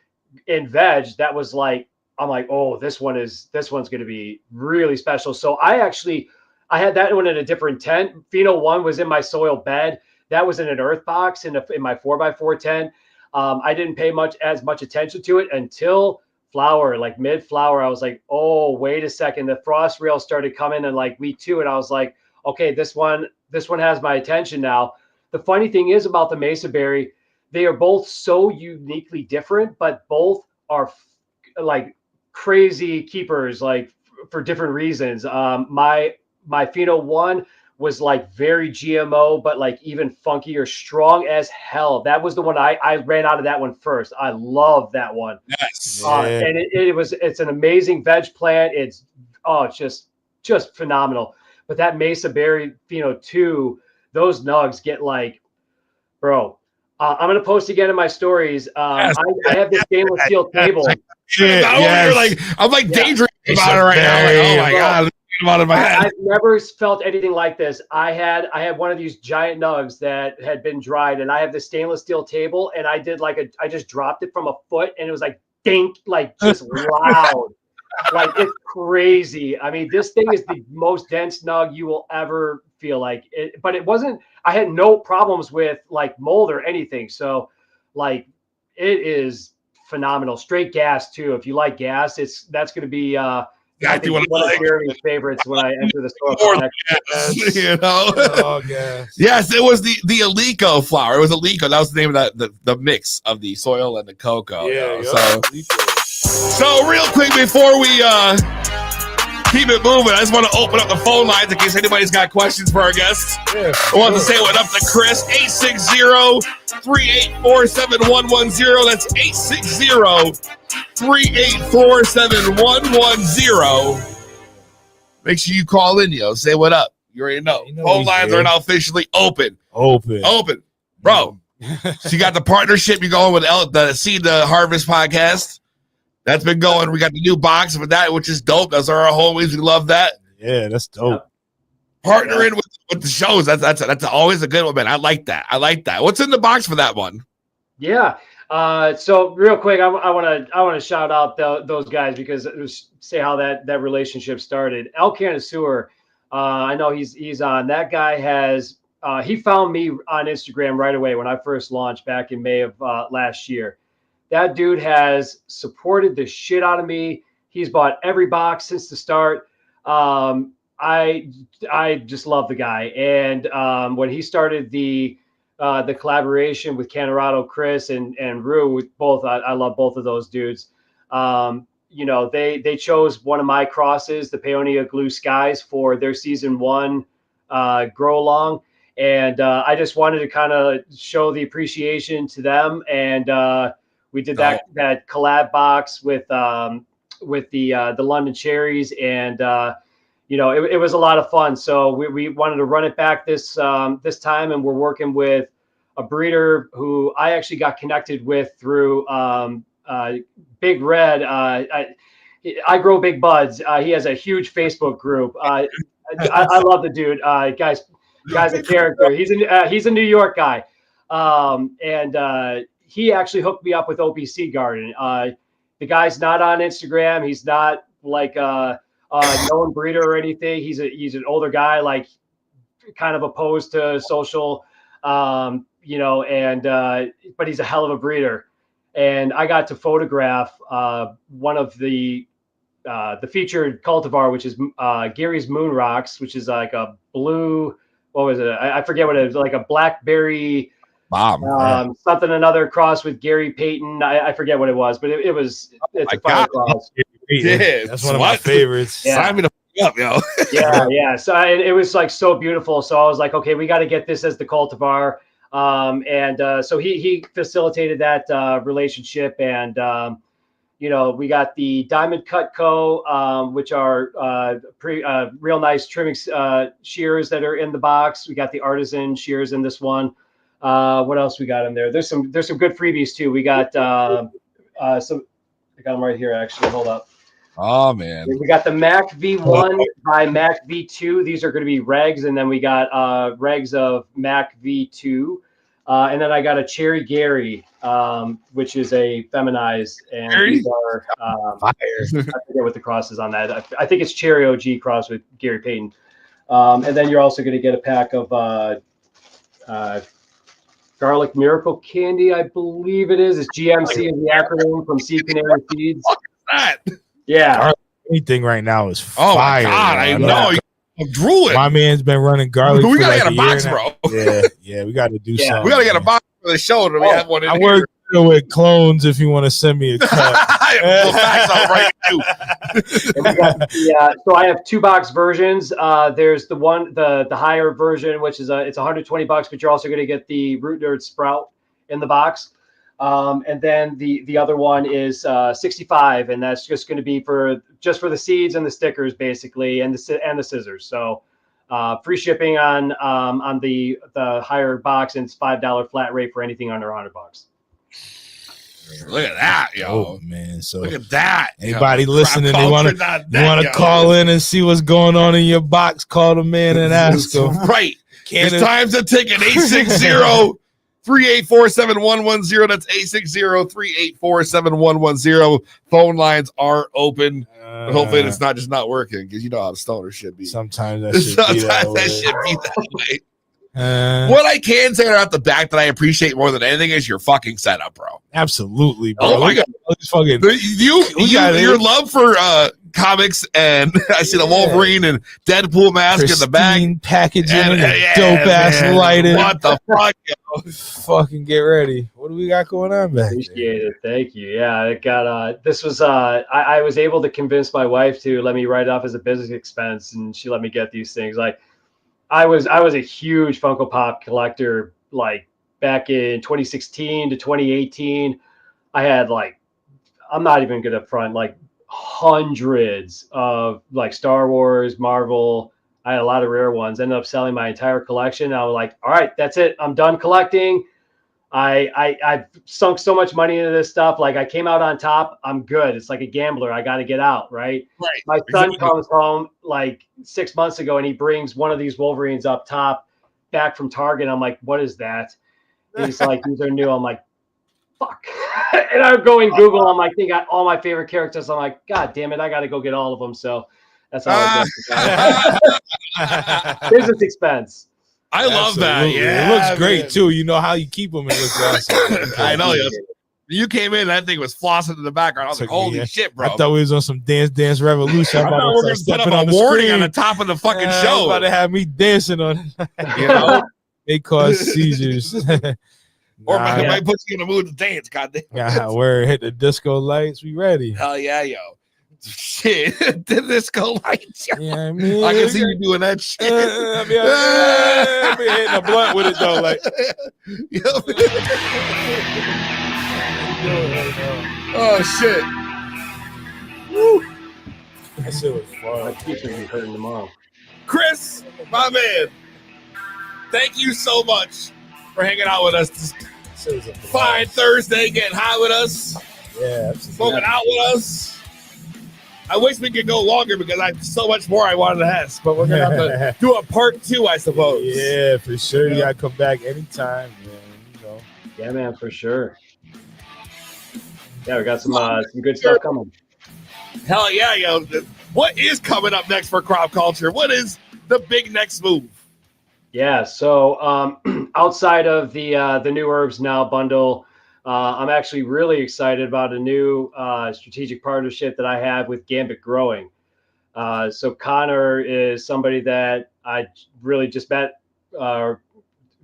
in veg that was like I'm like, oh, this one's going to be really special. So I had that one in a different tent. Pheno 1 was in my soil bed. That was in an earth box in my 4x4 tent. I didn't pay as much attention to it until flower, like mid flower. I was like, oh, wait a second. The frost rail started coming in like week 2. And I was like, okay, this one has my attention now. The funny thing is about the Mesa Berry, they are both so uniquely different, but both are like crazy keepers, like for different reasons. My Pheno 1 was like very GMO, but like even funkier, strong as hell. That was the one I ran out of that one first. I love that one. Yes. And it's an amazing veg plant. It's just phenomenal. But that Mesa Berry Pheno 2, those nugs get like, bro. I'm gonna post again in my stories. Yes. I have this stainless steel table. I'm like daydreaming about it right now. Like, oh my God. About it in my head. I've never felt anything like this. I had one of these giant nugs that had been dried, and I have this stainless steel table, and I just dropped it from a foot, and it was like dink, like just loud. Like it's crazy. I mean, this thing is the most dense nug you will ever feel like it, but it wasn't, I had no problems with like mold or anything. So like it is phenomenal. Straight gas too. If you like gas, that's going to be, I think one of my favorites when I enter the store. You know? Oh, yes. Yes, it was the Alico flower. It was Alico. That was the name of the mix of the soil and the cocoa. Yeah, you know? So real quick before we keep it moving, I just want to open up the phone lines in case anybody's got questions for our guests. Yeah, I want to say what up to Kris, 860-384-7110. That's 860-384-7110. Make sure you call in, yo. Say what up. You already know. Phone lines are now officially open. Open. Bro, so you got the partnership. You're going with the Seed to Harvest podcast. That's been going. We got the new box for that, which is dope. Those are our homies. We love that. Yeah, that's dope. Partnering with the shows. That's always a good one, man. I like that. What's in the box for that one? Yeah. So real quick, I want to shout out those guys because it was, say how that relationship started. El Canasur, I know he's on. That guy has he found me on Instagram right away when I first launched back in May of last year. That dude has supported the shit out of me. He's bought every box since the start. I just love the guy. And when he started the collaboration with Kris and Rue, with both, I love both of those dudes. You know, they chose one of my crosses, the Paonia Glue Skies, for their season 1 grow along. And I just wanted to kind of show the appreciation to them. And we did that collab box with the London cherries, and you know, it was a lot of fun. So we wanted to run it back this time, and we're working with a breeder who I actually got connected with through Big Red. I grow big buds. He has a huge Facebook group. I love the dude. Guy's a character. He's a New York guy, and he actually hooked me up with OPC Garden. The guy's not on Instagram. He's not like a known breeder or anything. He's an older guy, like kind of opposed to social, you know, and but he's a hell of a breeder. And I got to photograph one of the featured cultivar, which is Gary's Moon Rocks, which is like a blue. What was it? I forget what it was. Like a blackberry. Something another cross with Gary Payton. I forget what it was, but it's a fire cross. Yeah, that's one of my favorites. Yeah. Sign me the up, yo. yeah. So it was like so beautiful. So I was like, okay, we got to get this as the cultivar. And so he facilitated that relationship, and you know, we got the Diamond Cut Co., which are real nice trimming shears that are in the box. We got the artisan shears in this one. What else we got in there? There's some good freebies too. We got some. I got them right here. Actually, hold up. Oh man, we got the Mac V1 by Mac V2. These are going to be regs, and then we got regs of Mac V2. And then I got a Cherry Gary, which is a feminized, and Gary? these are Fire. I forget what the cross is on that. I think it's Cherry OG cross with Gary Payton. And then you're also going to get a pack of garlic miracle candy, I believe it is. It's GMC is the acronym from Seed Canary Seeds. That. Yeah. Anything right now is Oh fire. my God, I bro. know. I'm drooling. My man's been running garlic. We for gotta like get a box, year now. bro. Yeah, we got to do Yeah. something. We gotta get a man. box for the show. We have one in I here. work with clones. If you want to send me a cut, I have to fax out right now. And we got so I have 2-box versions. There's the higher version, which is it's $120, but you're also going to get the Root Nerd Sprout in the box. And then the other one is 65, and that's just going to be for the seeds and the stickers, basically, and the scissors. So free shipping on the higher box, and it's $5 flat rate for anything under $100. Look at that, yo. oh man. So Look at that. anybody yo. listening, Crop they want culture, to call in and see what's going on in your box. Call the man and ask him. Right. It's Canada- time to take an 860-384-7110. That's 860-384-7110. Phone lines are open. But hopefully it's not just not working, because you know how the stoner should be. Sometimes that should be that way. should be that way. Uh, What I can say right off the back that I appreciate more than anything is your fucking setup, bro. Absolutely, bro. Oh my We got all these fucking Your love for comics, and I see the Wolverine and Deadpool mask in the back. pristine packaging and, yeah, dope ass man. lighting. What the fuck? Yo? Fucking get ready. What do we got going on back Appreciate it. Thank you. Yeah, it got this was I was able to convince my wife to let me write it off as a business expense, and she let me get these things. Like I was a huge Funko Pop collector, like back in 2016 to 2018. I had I'm not even good up front, like hundreds of like Star Wars, Marvel. I had a lot of rare ones. Ended up selling my entire collection. I was like, all right, that's it. I'm done collecting. I've sunk so much money into this stuff. Like I came out on top. I'm good. It's like a gambler. I got to get out. Right. Right. My son comes home like 6 months ago, and he brings one of these Wolverines up top back from Target. I'm like, what is that? And he's like, these are new. I'm like, fuck. And I go and Google. I'm like, they got all my favorite characters. I'm like, God damn it. I got to go get all of them. So that's how I get business expense. I love that. Absolutely. Yeah, It looks great man. too. You know how you keep them. It looks awesome. I know. Yes. You came in, that thing was flossing in the background. I was like, holy Yeah. shit, bro. I thought we was on some Dance Revolution. I I'm about thought we to were going start to set up stepping a on the warning screen. on the top of the fucking Yeah, show. about to have me dancing on it. You know? They cause seizures. Or Nah, I might put you in a mood to dance, goddamn. yeah, where hit the disco lights. We ready. Hell yeah, yo. Shit. Did this go lights? Yo. Yeah, I mean, I can see you doing that shit. I be hitting a blunt with it though. Like, oh shit. that shit was My fun. teeth will be hurting tomorrow. Chris, my man, thank you so much for hanging out with us this That shit was a blast. fine Thursday, getting high with us, Yeah, smoking out with us. I wish we could go longer because I have so much more I wanted to ask, but we're gonna have to do a part 2, I suppose. yeah, for sure. You gotta come back anytime, man. You know. Yeah, man, for sure. Yeah, we got some good stuff coming. Hell yeah, yo. What is coming up next for Crop Culture? What is the big next move? Yeah, so outside of the New Herbs Now bundle, I'm actually really excited about a new strategic partnership that I have with Gambit Growing. So Connor is somebody that I really just met,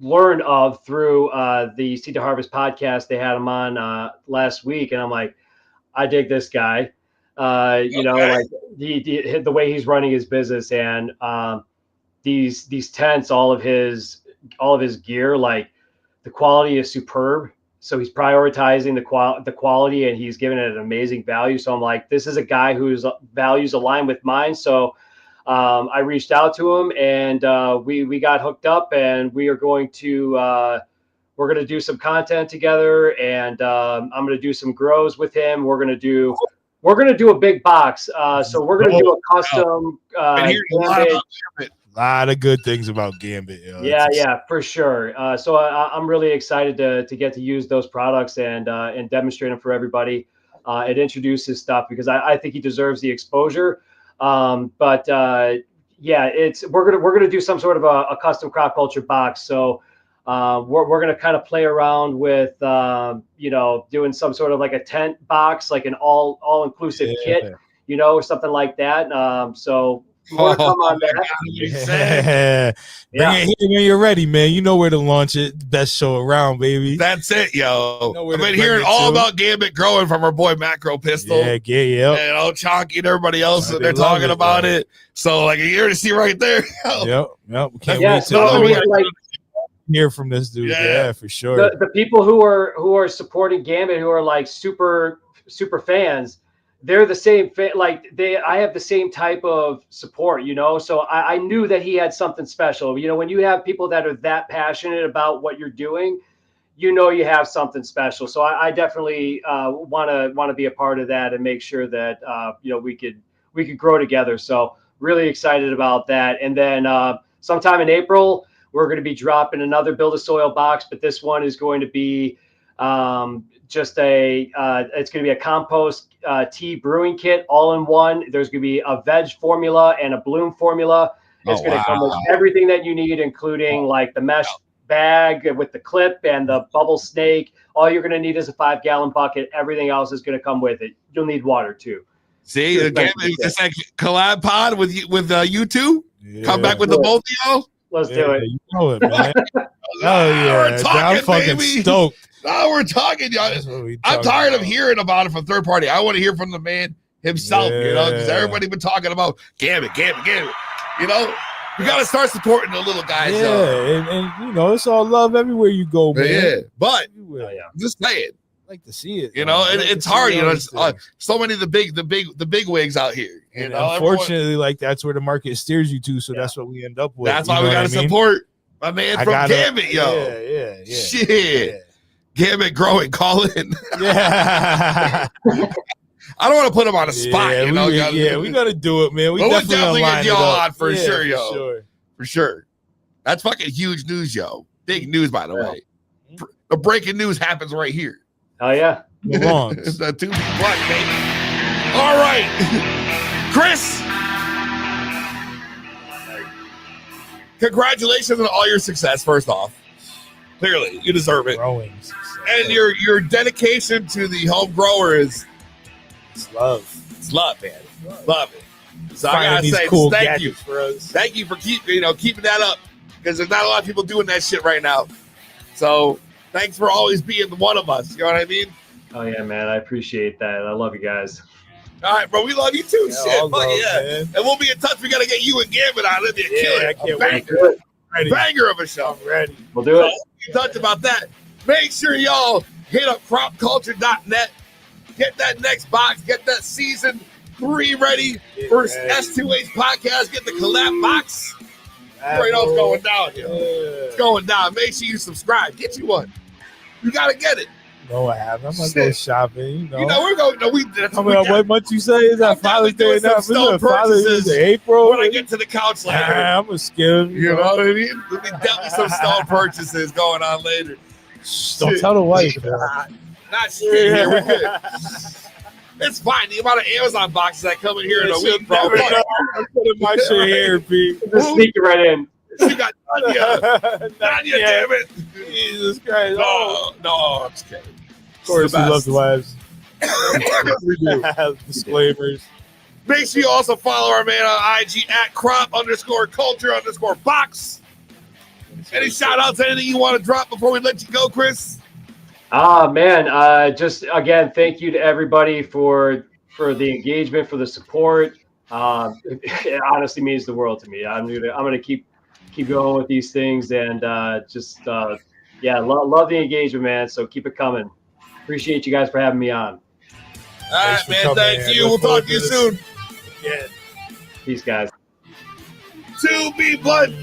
learned of through the Seed to Harvest podcast. They had him on last week, and I'm like, I dig this guy. You know, like the way he's running his business, and these tents, all of his gear, like the quality is superb. So he's prioritizing the quality, and he's giving it an amazing value. So I'm like, this is a guy whose values align with mine. So I reached out to him, and we got hooked up, and we are going to we're going to do some content together, and I'm going to do some grows with him. We're going to do a big box. So we're going to do a custom. Been hearing a lot about A lot of good things about Gambit. Yo. Yeah, for sure. So I'm really excited to get to use those products and demonstrate them for everybody and introduce his stuff because I think he deserves the exposure. But we're gonna do some sort of a custom crop culture box. So we're gonna kind of play around with doing some sort of like a tent box, like an all inclusive kit, or something like that. So more to come on that. Yeah. Bring it here when you're ready, man. You know where to launch it. Best show around, baby. That's it, yo. Know where I've to been bring hearing it all to. about Gambit growing from our boy Macro Pistol. Yeah, And old Chonky and everybody else, They they're love talking it, about man. it. So, like, you're to see right there. Yo. Yep. Can't Yeah, wait so I to mean, like hear from this dude. Yeah. Yeah, for sure. the people who are supporting Gambit, who are like super fans, they're the same I have the same type of support, so I knew that he had something special. When you have people that are that passionate about what you're doing, you have something special. So I definitely want to be a part of that and make sure that we could grow together. So really excited about that. And then sometime in April we're going to be dropping another Build a Soil box, but this one is going to be it's going to be a compost tea brewing kit all in one. There's going to be a veg formula and a bloom formula. It's going to come with everything that you need, including like the mesh bag with the clip and the bubble snake. All you're going to need is a 5-gallon bucket. Everything else is going to come with it. You'll need water too. See, again, it's like collab pod with you two. Yeah. Come back with the both of y'all. Let's do it. You know it, man. We're talking, I'm fucking baby. stoked. No, we're talking, y'all. That's what we I'm talking tired of about. hearing about it from third party. I want to hear from the man himself, because Yeah. everybody been talking about Gambit. We got to start supporting the little guys. Yeah, and it's all love everywhere you go, man. Yeah, but Everywhere. Yeah. just saying, Like to see it. and it's hard. So many of the big wigs out here. And everyone- unfortunately, that's where the market steers you to. So that's what we end up with. that's why we got to support my man from Gambit, yo. Yeah. Shit. Gambit growing, call in. Yeah. I don't want to put him on a spot, we gotta do it, man. We'll definitely gonna get line it y'all up. on for sure, yo. Sure. For sure. That's fucking huge news, yo. Big news, by the way. The breaking news happens right here. Oh yeah. Belongs. It's the 2B Block, baby. All right. Kris. Congratulations on all your success, first off. Clearly, you deserve it. Growing. And your dedication to the home grower is Love. it's love, man. Love it. So I Finding gotta these say, cool thank you. gadgets for us. Thank you for keeping that up, because there's not a lot of people doing that shit right now. So thanks for always being one of us. You know what I mean? Oh yeah, man. I appreciate that. I love you guys. All right, bro. We love you too. Shit. all Fuck love, yeah. man. And we'll be in touch. We gotta get you and Gambit on it. Killer. I can't A wait. banger. Ready. Banger of a show. I'm ready. We'll do it. In touch about that. Make sure y'all hit up cropculture.net. Get that next box. Get that season 3 ready for S2H podcast. Get the collab box. You already know it's going down here. It's going down. Make sure you subscribe. Get you one. You gotta get it. No, I haven't. I'm gonna go shopping. We're going. No, that's I what we mean, got. what month you say? Is that I'm Father's definitely Day doing now? some stone Father's purchases Day, April. when I get to the couch later. I'm gonna skip. You know what I mean? There'll be definitely some stone purchases going on later. Don't tell the wife. Not shit here. We're good. It's fine. The amount of Amazon boxes that come in here in a week, bro. I'm putting my shit here, P. Just sneak it right in. She got Nadia. Nadia, damn it. Jesus Christ. No, I'm just kidding. Of course, we love the wives. We do. Disclaimers. Make sure you also follow our man on IG at crop_culture_box. Any shout outs, anything you want to drop before we let you go, Kris? Man, just again, thank you to everybody for the engagement, for the support. It honestly means the world to me. I'm gonna keep going with these things and love the engagement, man. So keep it coming. Appreciate you guys for having me on. All right, man. Thank you. We'll talk to you soon. Yeah. Peace, guys. 2B Blood.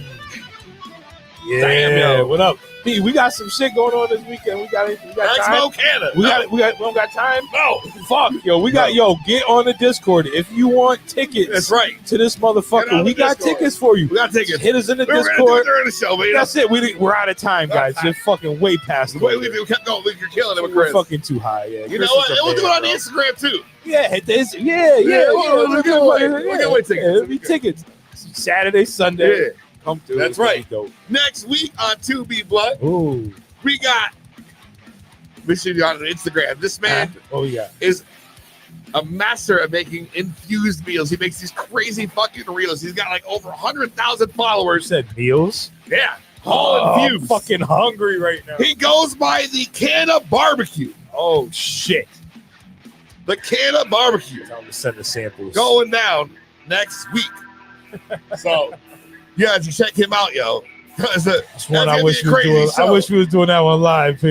Yeah, Damn, yo. what up? P, we got some shit going on this weekend. We got time. Expo Canada. We don't got time. No. Fuck, yo. Get on the Discord if you want tickets. That's right. To this Get on motherfucker. the We got Discord. tickets for you. We got tickets. Hit us in the We were gonna do Discord. it during the show, but That's it. We're out of time, guys. You're fucking way past the way we do kept going. We're killing it with We're Chris. fucking too high. Yeah. You know what? And we'll do it on the Instagram too. Yeah, hit this. Yeah. We'll give away tickets. It'll be tickets. Saturday, Sunday. Yeah. Come through. That's It's gonna right. be dope. Next week on 2B Blood, Ooh. we got. Make sure you're on Instagram. This man Oh yeah. is a master at making infused meals. He makes these crazy fucking reels. He's got like over 100,000 You followers. said meals. Yeah, all I'm infused. fucking hungry right now. He goes by the Canna Barbecue. Oh shit. The Canna Barbecue Time to send the samples. going down next week. So, yeah, you check him out, yo. That's one I wish we were doing. I wish we was doing that one live, P.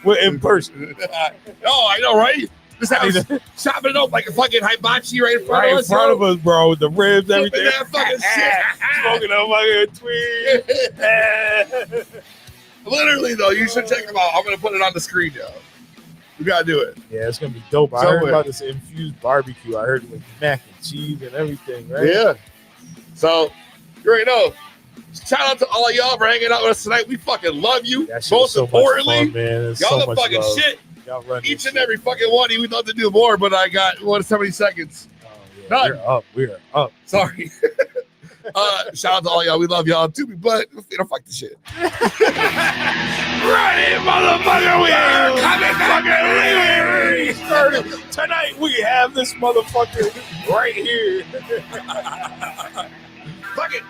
We're in person. Oh, I know, right? Just I need have chopping it up like a fucking hibachi right in front Right of in us. front yo. of us, bro. With the ribs, Flipping everything. that fucking shit. Smoking a fucking tweed. Literally, though, you should check him out. I'm going to put it on the screen, yo. We got to do it. Yeah, it's gonna be dope. I So heard what? about this infused barbecue. I heard with mac and cheese and everything, right? Yeah. So, you already know. Shout out to all y'all for hanging out with us tonight. We fucking love you. That shit was Most so much importantly, fun, man. It's y'all so the much fucking love. shit. Y'all run Each this and shit. every fucking one. We'd love to do more, but I got so many seconds. Oh, yeah. None. We're up. Sorry. Shout out to all y'all. We love y'all too. But fuck the shit. Ready, motherfucker. We ain't coming fucking tonight. We have this motherfucker right here. Fuck it.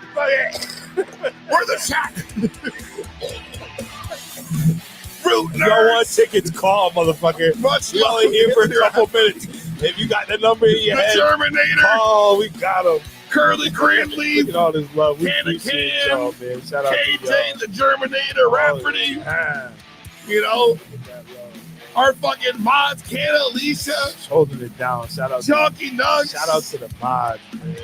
We're the chat. Root If y'all want tickets, call, motherfucker. Much We only here for a couple minutes. If you got the number in your The head, Terminator. call. We got him. Curly Cream Look Leaf. at all this love. We Can of appreciate Can, y'all, man. Shout out to KJ y'all. the Germinator Rafferty. Yeah. You know, Look at that love. our fucking mods, Canna, Alicia, Just holding it down. Shout out. Chunky Nugs. Shout out to the mods, man.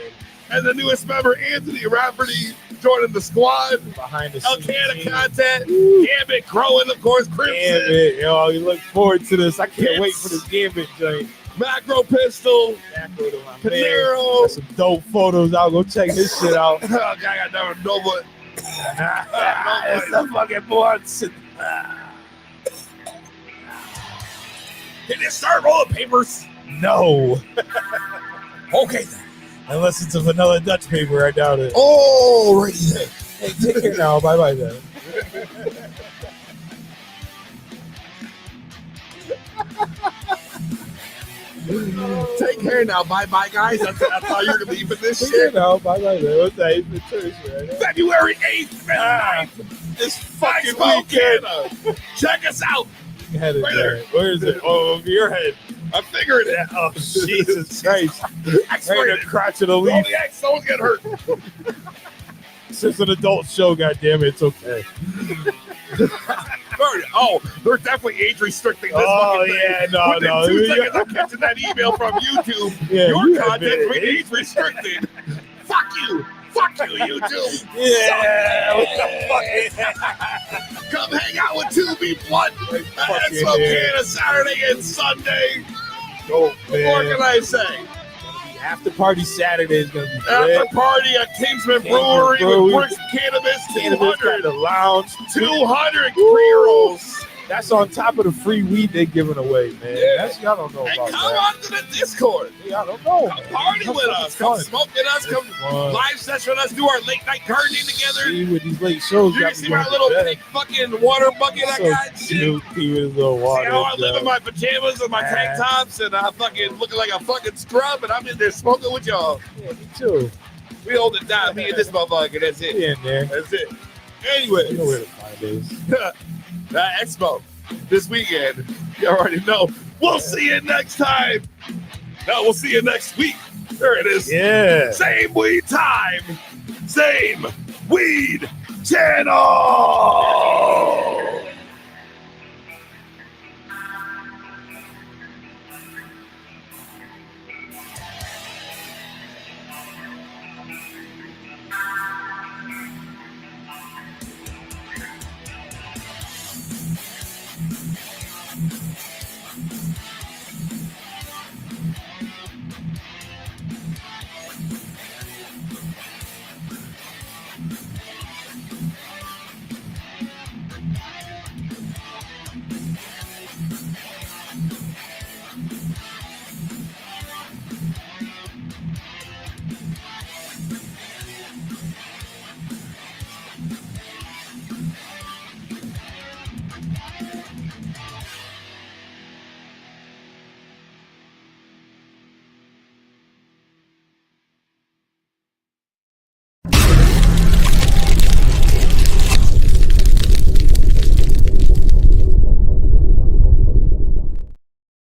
And the newest member, Anthony Rafferty, joining the squad. Behind the El scenes. Canna team. content. Gambit growing, of course, Crimson. Gambit, yo, you look forward to this. I can't wait for this Gambit joint. Macro Pistol. Macro to my man. Panero. Got some dope photos. I'll go check his shit out. Oh, God, I got never know what. It's the fucking boards. Can you start rolling papers? No. Okay. Unless it's a vanilla Dutch paper, I doubt it. Oh, righty then. Hey, take care now. Bye bye then. Take care now. Bye-bye, guys. That's how you're leaving this Take care shit. now. Bye bye then. What's that? It's the church, right? February 8th, Ah, 9th. this fucking Expo weekend. Canada. Check us out. Head Right there. Where is it? Oh, over your head. I figured it. Oh, Jesus Christ. Right in X-rated. the crotch of the Roll leaf. the X. Someone's getting hurt. It's an adult show, goddammit. It's okay. Oh, they're definitely age restricting this Oh, fucking thing. yeah, no, Within no. 2 seconds, I'm catching that email from YouTube. Yeah, Your you have content's been- age restricted. Fuck you. Fuck you, YouTube. Yeah. What the fuck? Come hang out with 2B Blood. Fucking Expo yeah. Canada Saturday and Sunday. Dope, What more man. can I say? After party Saturday is gonna be After great. party at Kingsman Kingsman Brewery Brewery. with Bricks Cannabis, Cannabis got 200 the lounge. 200 pre-rolls. That's on top of the free weed they're giving away, man. Yeah. That's y'all don't know And about come that. on to the Discord. Y'all don't know. Come man. party Come with fucking us. Come fun. smoke with us. Come Fun. live session with us. Do our late night gardening together. See, with these late shows, You got can me see my going little to bed. pink fucking water bucket I So got. and Shit. cute, with his little See water. how I live yeah. in my pajamas and my tank tops, and I fucking looking like a fucking scrub, and I'm in there smoking with y'all. Yeah, me too. We hold it down, me and this motherfucker. That's it. Yeah, in there. That's it. You know Anyways, where to find us. that expo this weekend. You already know. We'll see you next time. No, we'll see you next week. There it is. Yeah. Same weed time. Same weed channel.